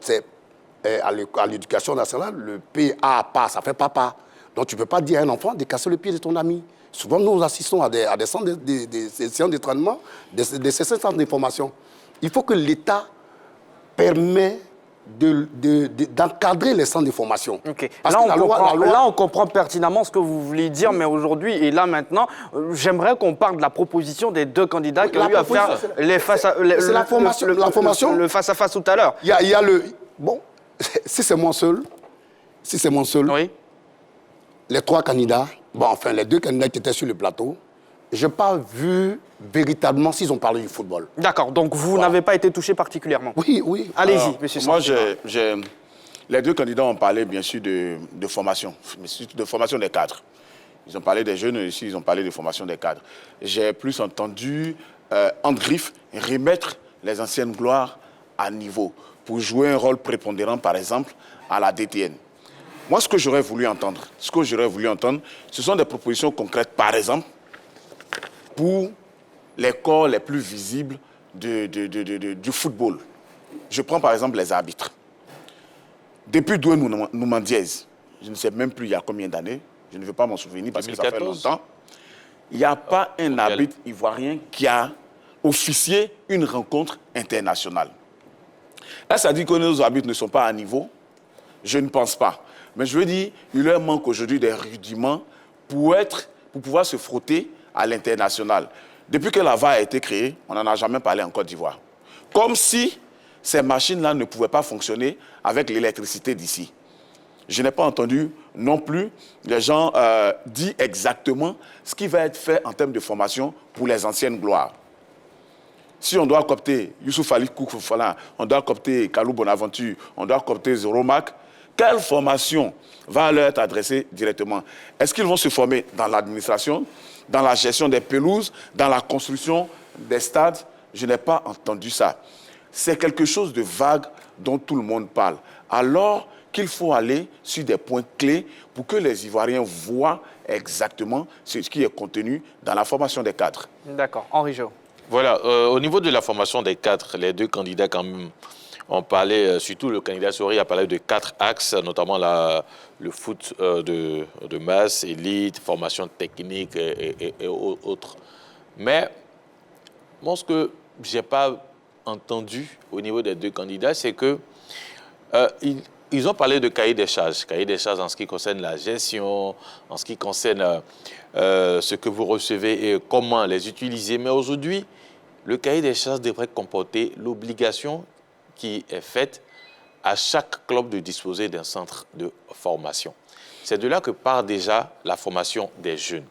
à l'éducation nationale, le PA, ça fait papa. Donc tu ne peux pas dire à un enfant de casser le pied de ton ami. Souvent, nous assistons à des centres des séances d'entraînement, des centres de formation. Il faut que l'État permette d'encadrer les centres de formation. Okay. Là, on comprend pertinemment ce que vous voulez dire, mais aujourd'hui et là maintenant, j'aimerais qu'on parle de la proposition des deux candidats qui ont eu à faire le face-à-face tout à l'heure. Il y a le... Bon, si c'est moi seul, oui. Les trois candidats, bon, enfin les deux candidats qui étaient sur le plateau, je n'ai pas vu véritablement s'ils ont parlé du football. D'accord, donc vous n'avez pas été touché particulièrement? Oui. Allez-y, monsieur Santé. Moi, les deux candidats ont parlé bien sûr de formation, mais surtout de formation des cadres. Ils ont parlé des jeunes, ici ils ont parlé de formation des cadres. J'ai plus entendu Andriff remettre les anciennes gloires à niveau pour jouer un rôle prépondérant, par exemple, à la DTN. Moi, ce que j'aurais voulu entendre, ce sont des propositions concrètes, par exemple, pour les corps les plus visibles du football. Je prends par exemple les arbitres. Depuis Doué Noumandiez, je ne sais même plus il y a combien d'années, je ne veux pas m'en souvenir parce 2014. Que ça fait longtemps, il n'y a pas un arbitre ivoirien qui a officié une rencontre internationale. Là, ça dit que nos arbitres ne sont pas à niveau? Je ne pense pas. Mais je veux dire, il leur manque aujourd'hui des rudiments pour pouvoir se frotter à l'international. Depuis que la VAR a été créée, on n'en a jamais parlé en Côte d'Ivoire. Comme si ces machines-là ne pouvaient pas fonctionner avec l'électricité d'ici. Je n'ai pas entendu non plus les gens dire exactement ce qui va être fait en termes de formation pour les anciennes gloires. Si on doit coopter Youssouf Ali Koufala, on doit coopter Kalou Bonaventure, on doit coopter Zoromak, quelle formation va leur être adressée directement? Est-ce qu'ils vont se former dans l'administration, dans la gestion des pelouses, dans la construction des stades? Je n'ai pas entendu ça. C'est quelque chose de vague dont tout le monde parle. Alors qu'il faut aller sur des points clés pour que les Ivoiriens voient exactement ce qui est contenu dans la formation des cadres. D'accord. Henri Jo. Voilà, au niveau de la formation des cadres, les deux candidats quand même, on parlait, surtout le candidat Sori a parlé de 4 axes, notamment le foot de masse, élite, formation technique et autres. Mais moi, ce que je n'ai pas entendu au niveau des deux candidats, c'est que ils ont parlé de cahier des charges en ce qui concerne la gestion, en ce qui concerne ce que vous recevez et comment les utiliser. Mais aujourd'hui, le cahier des charges devrait comporter l'obligation qui est faite à chaque club de disposer d'un centre de formation. C'est de là que part déjà la formation des jeunes.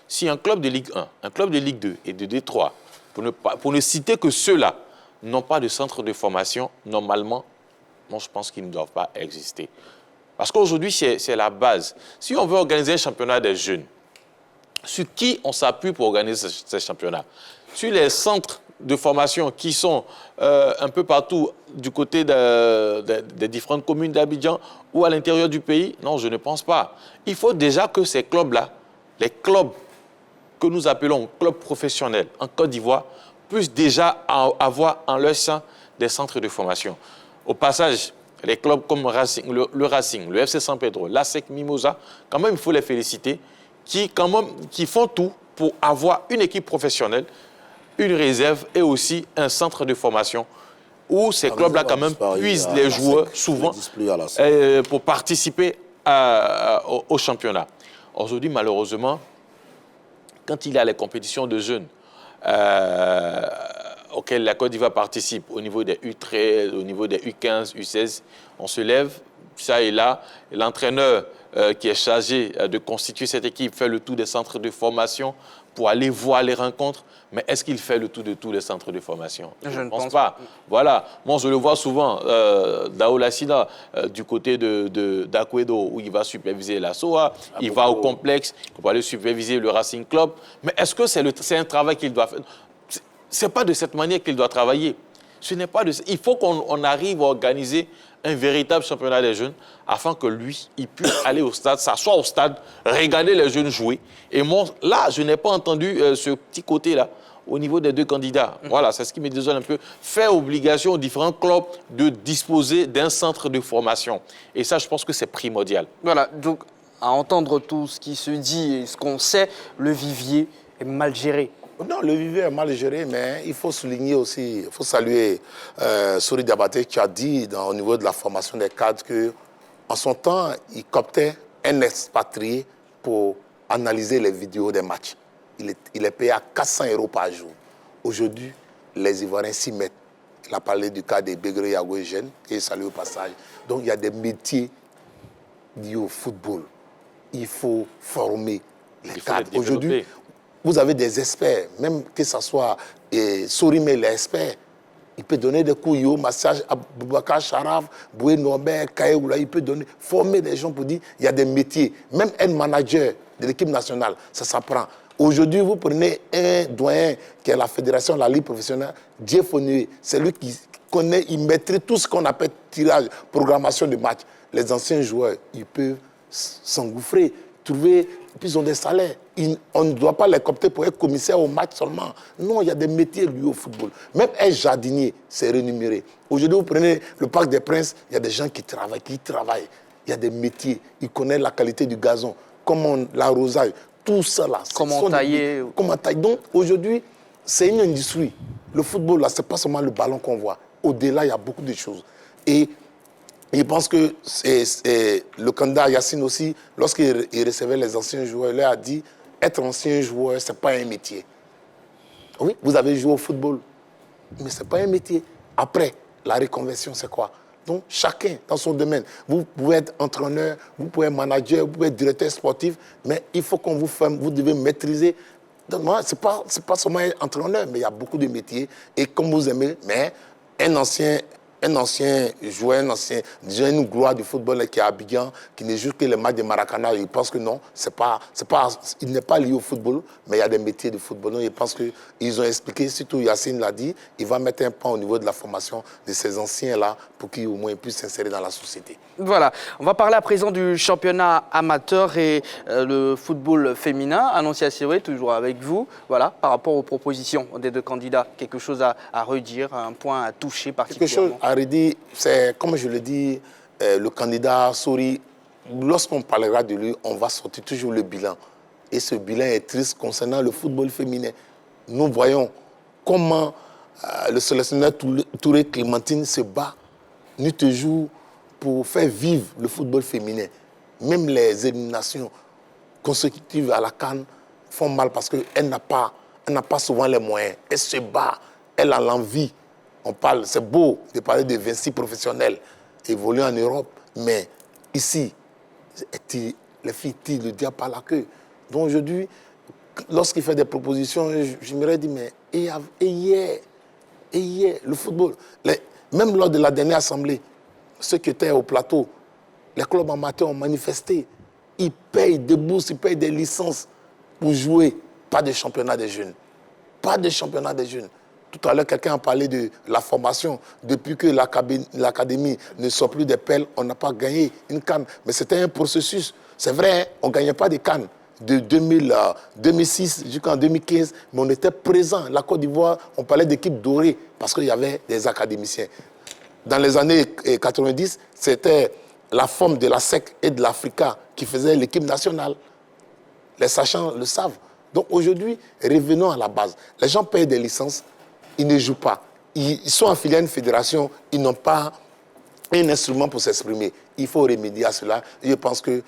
Si un club de Ligue 1, un club de Ligue 2 et de D3, pour ne citer que ceux-là, n'ont pas de centre de formation, normalement, moi je pense qu'ils ne doivent pas exister. Parce qu'aujourd'hui, c'est la base. Si on veut organiser un championnat des jeunes, sur qui on s'appuie pour organiser ces championnats? Sur les centres de formation qui sont un peu partout du côté des différentes communes d'Abidjan ou à l'intérieur du pays? Non, je ne pense pas. Il faut déjà que ces clubs-là, les clubs que nous appelons clubs professionnels en Côte d'Ivoire, puissent déjà avoir en leur sein des centres de formation. Au passage, les clubs comme Racing, le Racing, le FC San Pedro, l'ASEC Mimosa, quand même il faut les féliciter, qui font tout pour avoir une équipe professionnelle, une réserve et aussi un centre de formation où ces clubs-là quand même puisent les joueurs souvent pour participer au championnat. Aujourd'hui, malheureusement, quand il y a les compétitions de jeunes auxquelles la Côte d'Ivoire participe, au niveau des U13, au niveau des U15, U16, on se lève, ça et là, et l'entraîneur qui est chargé de constituer cette équipe fait le tour des centres de formation pour aller voir les rencontres. Mais est-ce qu'il fait le tour de tous les centres de formation? Je ne pense pas. Voilà. Moi, je le vois souvent, Daoula Sina, du côté d'Akwedo, où il va superviser la SOA, il va au complexe, il va aller superviser le Racing Club. Mais est-ce que c'est un travail qu'il doit faire? Ce n'est pas de cette manière qu'il doit travailler. Ce n'est pas de... Il faut qu'on arrive à organiser un véritable championnat des jeunes afin que lui, il puisse aller au stade, s'asseoir au stade, regarder les jeunes jouer. Et moi, là, je n'ai pas entendu ce petit côté-là au niveau des deux candidats. Voilà, c'est ce qui me désole un peu. Faire obligation aux différents clubs de disposer d'un centre de formation. Et ça, je pense que c'est primordial. Voilà, donc à entendre tout ce qui se dit et ce qu'on sait, le vivier est mal géré. Non, le vivier est mal géré, mais il faut souligner aussi, il faut saluer Sori Diabaté qui a dit au niveau de la formation des cadres qu'en son temps, il cooptait un expatrié pour analyser les vidéos des matchs. Il est payé à 400 € par jour. Aujourd'hui, les Ivoiriens s'y mettent. Il a parlé du cas des Begré Yago et Jeune, et salut au passage. Donc il y a des métiers liés au football. Il faut former les cadres. Aujourd'hui, vous avez des experts, même que ce soit Sorimé, l'expert. Il peut donner des coups, massage à Boubacar Charaf, Boué Norbert, Kaïoula, il peut former des gens pour dire il y a des métiers. Même un manager de l'équipe nationale, ça s'apprend. Aujourd'hui, vous prenez un doyen qui est la fédération, la ligue professionnelle, Dieu Fonnier, c'est lui qui connaît, il maîtrise tout ce qu'on appelle tirage, programmation de match. Les anciens joueurs, ils peuvent s'engouffrer, trouver, puis ils ont des salaires. On ne doit pas les coopter pour être commissaire au match seulement. Non, il y a des métiers liés au football. Même un jardinier, c'est rémunéré. Aujourd'hui, vous prenez le Parc des Princes, il y a des gens qui travaillent. Il y a des métiers, ils connaissent la qualité du gazon, comment l'arrosage. Tout ça là. Comment tailler. Comment tailler. Donc aujourd'hui, c'est une industrie. Le football là, ce n'est pas seulement le ballon qu'on voit. Au-delà, il y a beaucoup de choses. Et je pense que le candidat Yacine aussi, lorsqu'il recevait les anciens joueurs, il leur a dit, être ancien joueur, ce n'est pas un métier. Oui, vous avez joué au football, mais ce n'est pas un métier. Après, la reconversion, c'est quoi? Donc, chacun dans son domaine. Vous pouvez être entraîneur, vous pouvez être manager, vous pouvez être directeur sportif, mais il faut qu'on vous forme, vous devez maîtriser. Donc, ce n'est pas seulement être entraîneur, mais il y a beaucoup de métiers. Et comme vous aimez, mais un ancien joueur, une gloire du football qui est à Abidjan, qui ne joue que les matchs de Maracana, il pense que non, il n'est pas lié au football, mais il y a des métiers de football. Donc, je pense qu'ils ont expliqué, surtout Yacine l'a dit, il va mettre un pan au niveau de la formation de ces anciens-là pour qu'ils au moins puissent s'insérer dans la société. Voilà, on va parler à présent du championnat amateur et le football féminin. Annoncia Siré, toujours avec vous. Voilà, par rapport aux propositions des deux candidats, quelque chose à redire, un point à toucher particulièrement. Quelque chose à redire, c'est comme je le dis, le candidat Sori, lorsqu'on parlera de lui, on va sortir toujours le bilan. Et ce bilan est triste concernant le football féminin. Nous voyons comment le sélectionneur Touré Clémentine se bat nuit et jour pour faire vivre le football féminin. Même les éliminations consécutives à la CAN font mal parce qu'elle n'a pas souvent les moyens. Elle se bat, elle a l'envie. C'est beau de parler de 26 professionnels évoluant en Europe, mais ici, les filles tirent le diable par la queue. Donc aujourd'hui, lorsqu'il fait des propositions, je me dis, mais hier, le football, même lors de la dernière assemblée, ceux qui étaient au plateau, les clubs amateurs ont manifesté. Ils payent des bourses, ils payent des licences pour jouer. Pas de championnat des jeunes. Pas de championnat des jeunes. Tout à l'heure, quelqu'un a parlé de la formation. Depuis que l'académie ne sort plus des pelles, on n'a pas gagné une CAN. Mais c'était un processus. C'est vrai, hein, on ne gagnait pas des CAN. De 2006 jusqu'en 2015, mais on était présent. La Côte d'Ivoire, on parlait d'équipe dorée parce qu'il y avait des académiciens. Dans les années 90, c'était la forme de la SEC et de l'Africa qui faisait l'équipe nationale. Les sachants le savent. Donc aujourd'hui, revenons à la base. Les gens payent des licences, ils ne jouent pas. Ils sont affiliés à une fédération, ils n'ont pas un instrument pour s'exprimer. Il faut remédier à cela. Et je pense que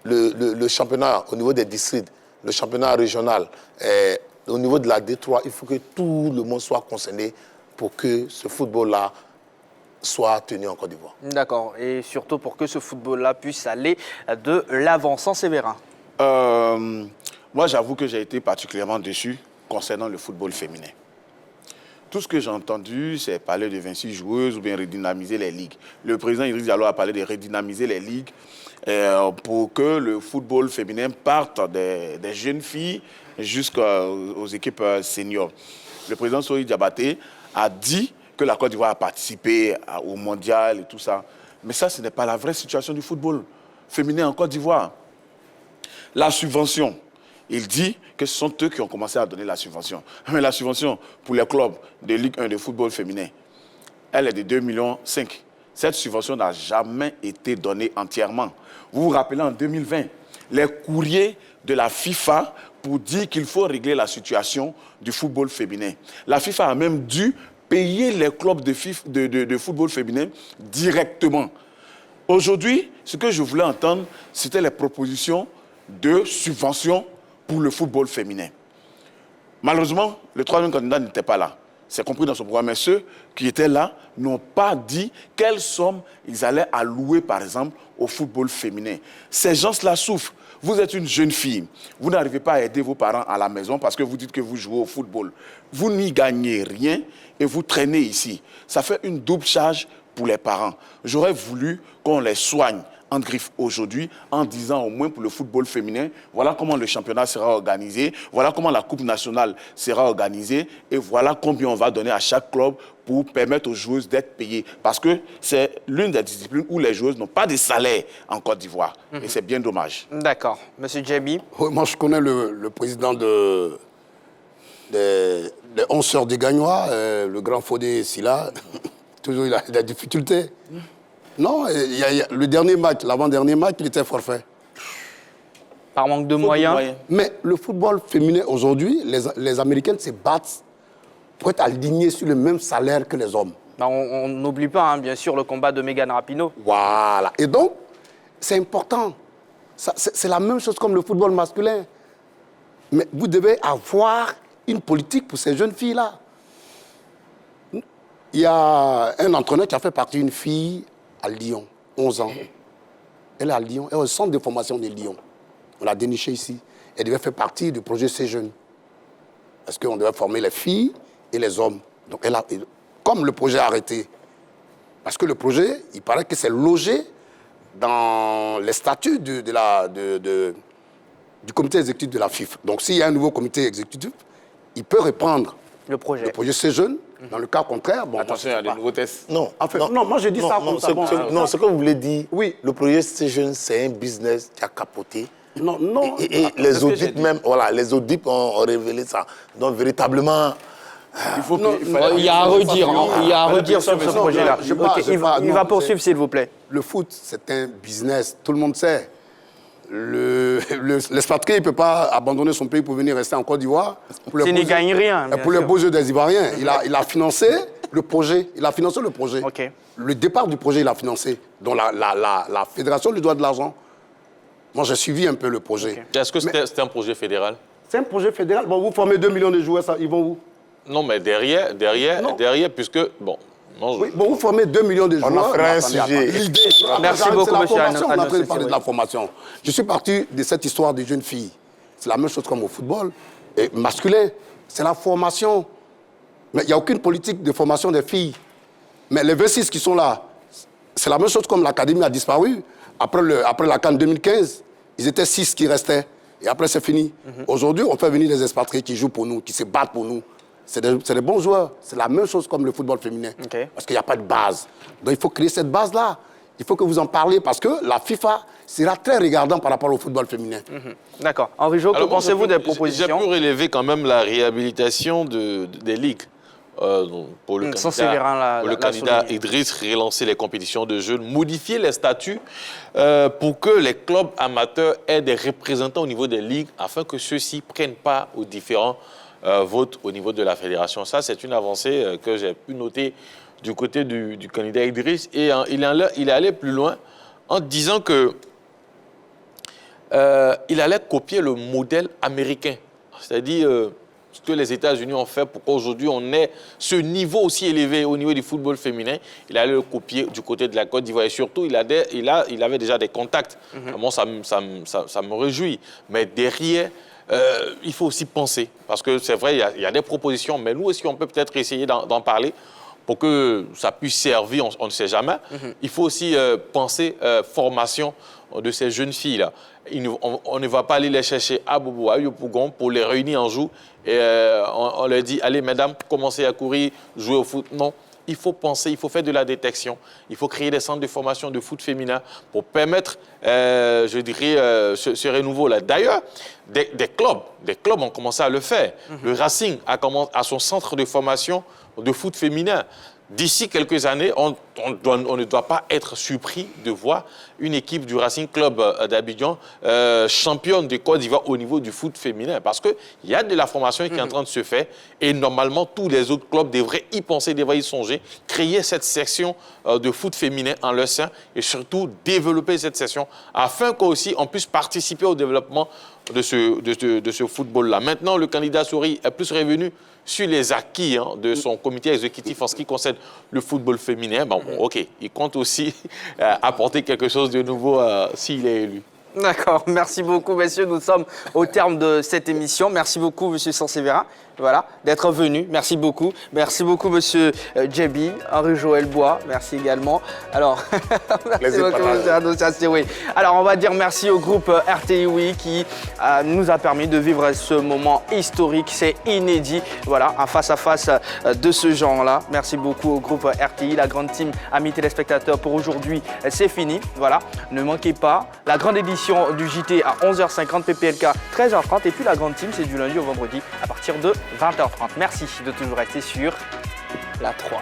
le championnat au niveau des districts, le championnat régional, au niveau de la D3, il faut que tout le monde soit concerné pour que ce football-là soit tenu en Côte d'Ivoire. D'accord. Et surtout pour que ce football-là puisse aller de l'avant. Sans Séverin. Moi, j'avoue que j'ai été particulièrement déçu concernant le football féminin. Tout ce que j'ai entendu, c'est parler de 26 joueuses ou bien redynamiser les ligues. Le président Idriss Diallo a parlé de redynamiser les ligues pour que le football féminin parte des jeunes filles jusqu'aux équipes seniors. Le président Sory Diabaté a dit que la Côte d'Ivoire a participé au mondial et tout ça. Mais ça, ce n'est pas la vraie situation du football féminin en Côte d'Ivoire. La subvention, il dit que ce sont eux qui ont commencé à donner la subvention. Mais la subvention pour les clubs de Ligue 1 de football féminin, elle est de 2,5 millions. Cette subvention n'a jamais été donnée entièrement. Vous vous rappelez, en 2020, les courriers de la FIFA pour dire qu'il faut régler la situation du football féminin. La FIFA a même dû payer les clubs de football féminin directement. Aujourd'hui, ce que je voulais entendre, c'était les propositions de subventions pour le football féminin. Malheureusement, le troisième candidat n'était pas là. C'est compris dans son programme. Mais ceux qui étaient là n'ont pas dit quelle somme ils allaient allouer, par exemple, au football féminin. Ces gens-là souffrent. Vous êtes une jeune fille. Vous n'arrivez pas à aider vos parents à la maison parce que vous dites que vous jouez au football. Vous n'y gagnez rien et vous traînez ici. Ça fait une double charge pour les parents. J'aurais voulu qu'on les soigne en griffe aujourd'hui, en disant au moins pour le football féminin, voilà comment le championnat sera organisé, voilà comment la Coupe nationale sera organisée, et voilà combien on va donner à chaque club pour permettre aux joueuses d'être payées. Parce que c'est l'une des disciplines où les joueuses n'ont pas de salaire en Côte d'Ivoire. Et c'est bien dommage. D'accord. Monsieur Djebi. Oui, moi, je connais le président des 11 sœurs des Gagnois, le grand Fodé Silla. Toujours, il a des difficultés. Non, le dernier match, l'avant-dernier match, il était forfait. Par manque de moyens. Mais le football féminin aujourd'hui, les Américaines se battent pour être alignées sur le même salaire que les hommes. On n'oublie pas, bien sûr, le combat de Megan Rapinoe. Voilà. Et donc, c'est important. C'est la même chose comme le football masculin. Mais vous devez avoir une politique pour ces jeunes filles-là. Il y a un entraîneur qui a fait partie d'une fille à Lyon, 11 ans. Elle est à Lyon, elle est au centre de formation de Lyon. On l'a dénichée ici. Elle devait faire partie du projet C Jeunes. Parce qu'on devait former les filles et les hommes. Donc comme le projet a arrêté, parce que le projet, il paraît que c'est logé dans les statuts du comité exécutif de la FIFA. Donc s'il y a un nouveau comité exécutif, il peut reprendre le projet C Jeunes. Dans le cas contraire, bon... Attention, il y a des nouveaux tests. Non, non, moi je dis ça comme ça. Non, ce que vous voulez dire, oui, le projet C Jeunes, c'est un business qui a capoté. Non, non. Et les audits même, voilà, les audits ont révélé ça. Donc véritablement... Il y a à redire, il y a à redire sur ce projet-là. Il va poursuivre, s'il vous plaît. Le foot, c'est un business, tout le monde sait. L'expatrié ne peut pas abandonner son pays pour venir rester en Côte d'Ivoire. Il ne gagne rien. Pour les beaux yeux des Ivoiriens. Il a financé le projet. Il a financé le projet. Okay. Le départ du projet, il a financé. Donc la fédération lui doit de l'argent. Moi, j'ai suivi un peu le projet. Okay. Est-ce que c'était un projet fédéral? C'est un projet fédéral. Bon, vous formez 2 millions de joueurs, ça, ils vont où? Non, mais derrière, puisque... Bon, non, oui, bon, vous formez 2 millions de joueurs. On a fait un sujet. L'idée. Merci beaucoup, monsieur. On a parlé de la formation. Je suis parti de cette histoire des jeunes filles. C'est la même chose comme au football. Et masculin, c'est la formation. Mais il n'y a aucune politique de formation des filles. Mais les 26 qui sont là, c'est la même chose comme l'académie a disparu. Après la CAN 2015, ils étaient 6 qui restaient. Et après, c'est fini. Aujourd'hui, on fait venir des expatriés qui jouent pour nous, qui se battent pour nous. C'est des bons joueurs. C'est la même chose comme le football féminin. Okay. Parce qu'il n'y a pas de base. Donc il faut créer cette base-là. Il faut que vous en parliez parce que la FIFA sera très regardant par rapport au football féminin. D'accord. Henri Jo, que pensez-vous des propositions? J'ai pu relever quand même la réhabilitation des ligues. pour le candidat Idriss, relancer les compétitions de jeunes, modifier les statuts pour que les clubs amateurs aient des représentants au niveau des ligues afin que ceux-ci prennent part aux différents votes au niveau de la fédération. Ça, c'est une avancée que j'ai pu noter du côté du candidat Idriss. Et il est allé plus loin en disant que il allait copier le modèle américain. C'est-à-dire ce que les États-Unis ont fait pour qu'aujourd'hui on ait ce niveau aussi élevé au niveau du football féminin. Il allait le copier du côté de la Côte d'Ivoire. Et surtout, il avait déjà des contacts. Moi, ça me réjouit. Mais derrière, il faut aussi penser. Parce que c'est vrai, il y a des propositions. Mais nous aussi, on peut peut-être essayer d'en parler pour que ça puisse servir, on ne sait jamais. Il faut aussi penser formation de ces jeunes filles-là. On ne va pas aller les chercher à Bobo, à Yopougon pour les réunir un jour et on leur dit « Allez, mesdames, commencez à courir, jouer au foot ». Non, il faut penser, il faut faire de la détection. Il faut créer des centres de formation de foot féminin pour permettre, je dirais, ce renouveau-là. D'ailleurs, des clubs ont commencé à le faire. Le Racing a son centre de formation de foot féminin. D'ici quelques années, on ne doit pas être surpris de voir une équipe du Racing Club d'Abidjan championne de Côte d'Ivoire au niveau du foot féminin. Parce qu'il y a de la formation qui est en train de se faire et normalement, tous les autres clubs devraient y penser, devraient y songer, créer cette section de foot féminin en leur sein et surtout développer cette section afin qu'aussi on puisse participer au développement de ce football-là. Maintenant, le candidat Sori est plus revenu sur les acquis de son comité exécutif en ce qui concerne le football féminin. Bon, OK, il compte aussi apporter quelque chose de nouveau s'il est élu. D'accord, merci beaucoup, messieurs. Nous sommes au terme de cette émission. Merci beaucoup, monsieur Sanseverin, voilà, d'être venu. Merci beaucoup. Merci beaucoup, monsieur Djebi, Henri-Joël Bois. Merci également. Alors, merci beaucoup, monsieur Adossi. Oui. Alors, on va dire merci au groupe RTI qui nous a permis de vivre ce moment historique. C'est inédit. Voilà, un face-à-face de ce genre-là. Merci beaucoup au groupe RTI, la grande team, amis téléspectateurs. Pour aujourd'hui, c'est fini. Voilà, ne manquez pas la grande édition du JT à 11h50, PPLK 13h30 et puis la grande team c'est du lundi au vendredi à partir de 20h30. Merci de toujours rester sur la 3.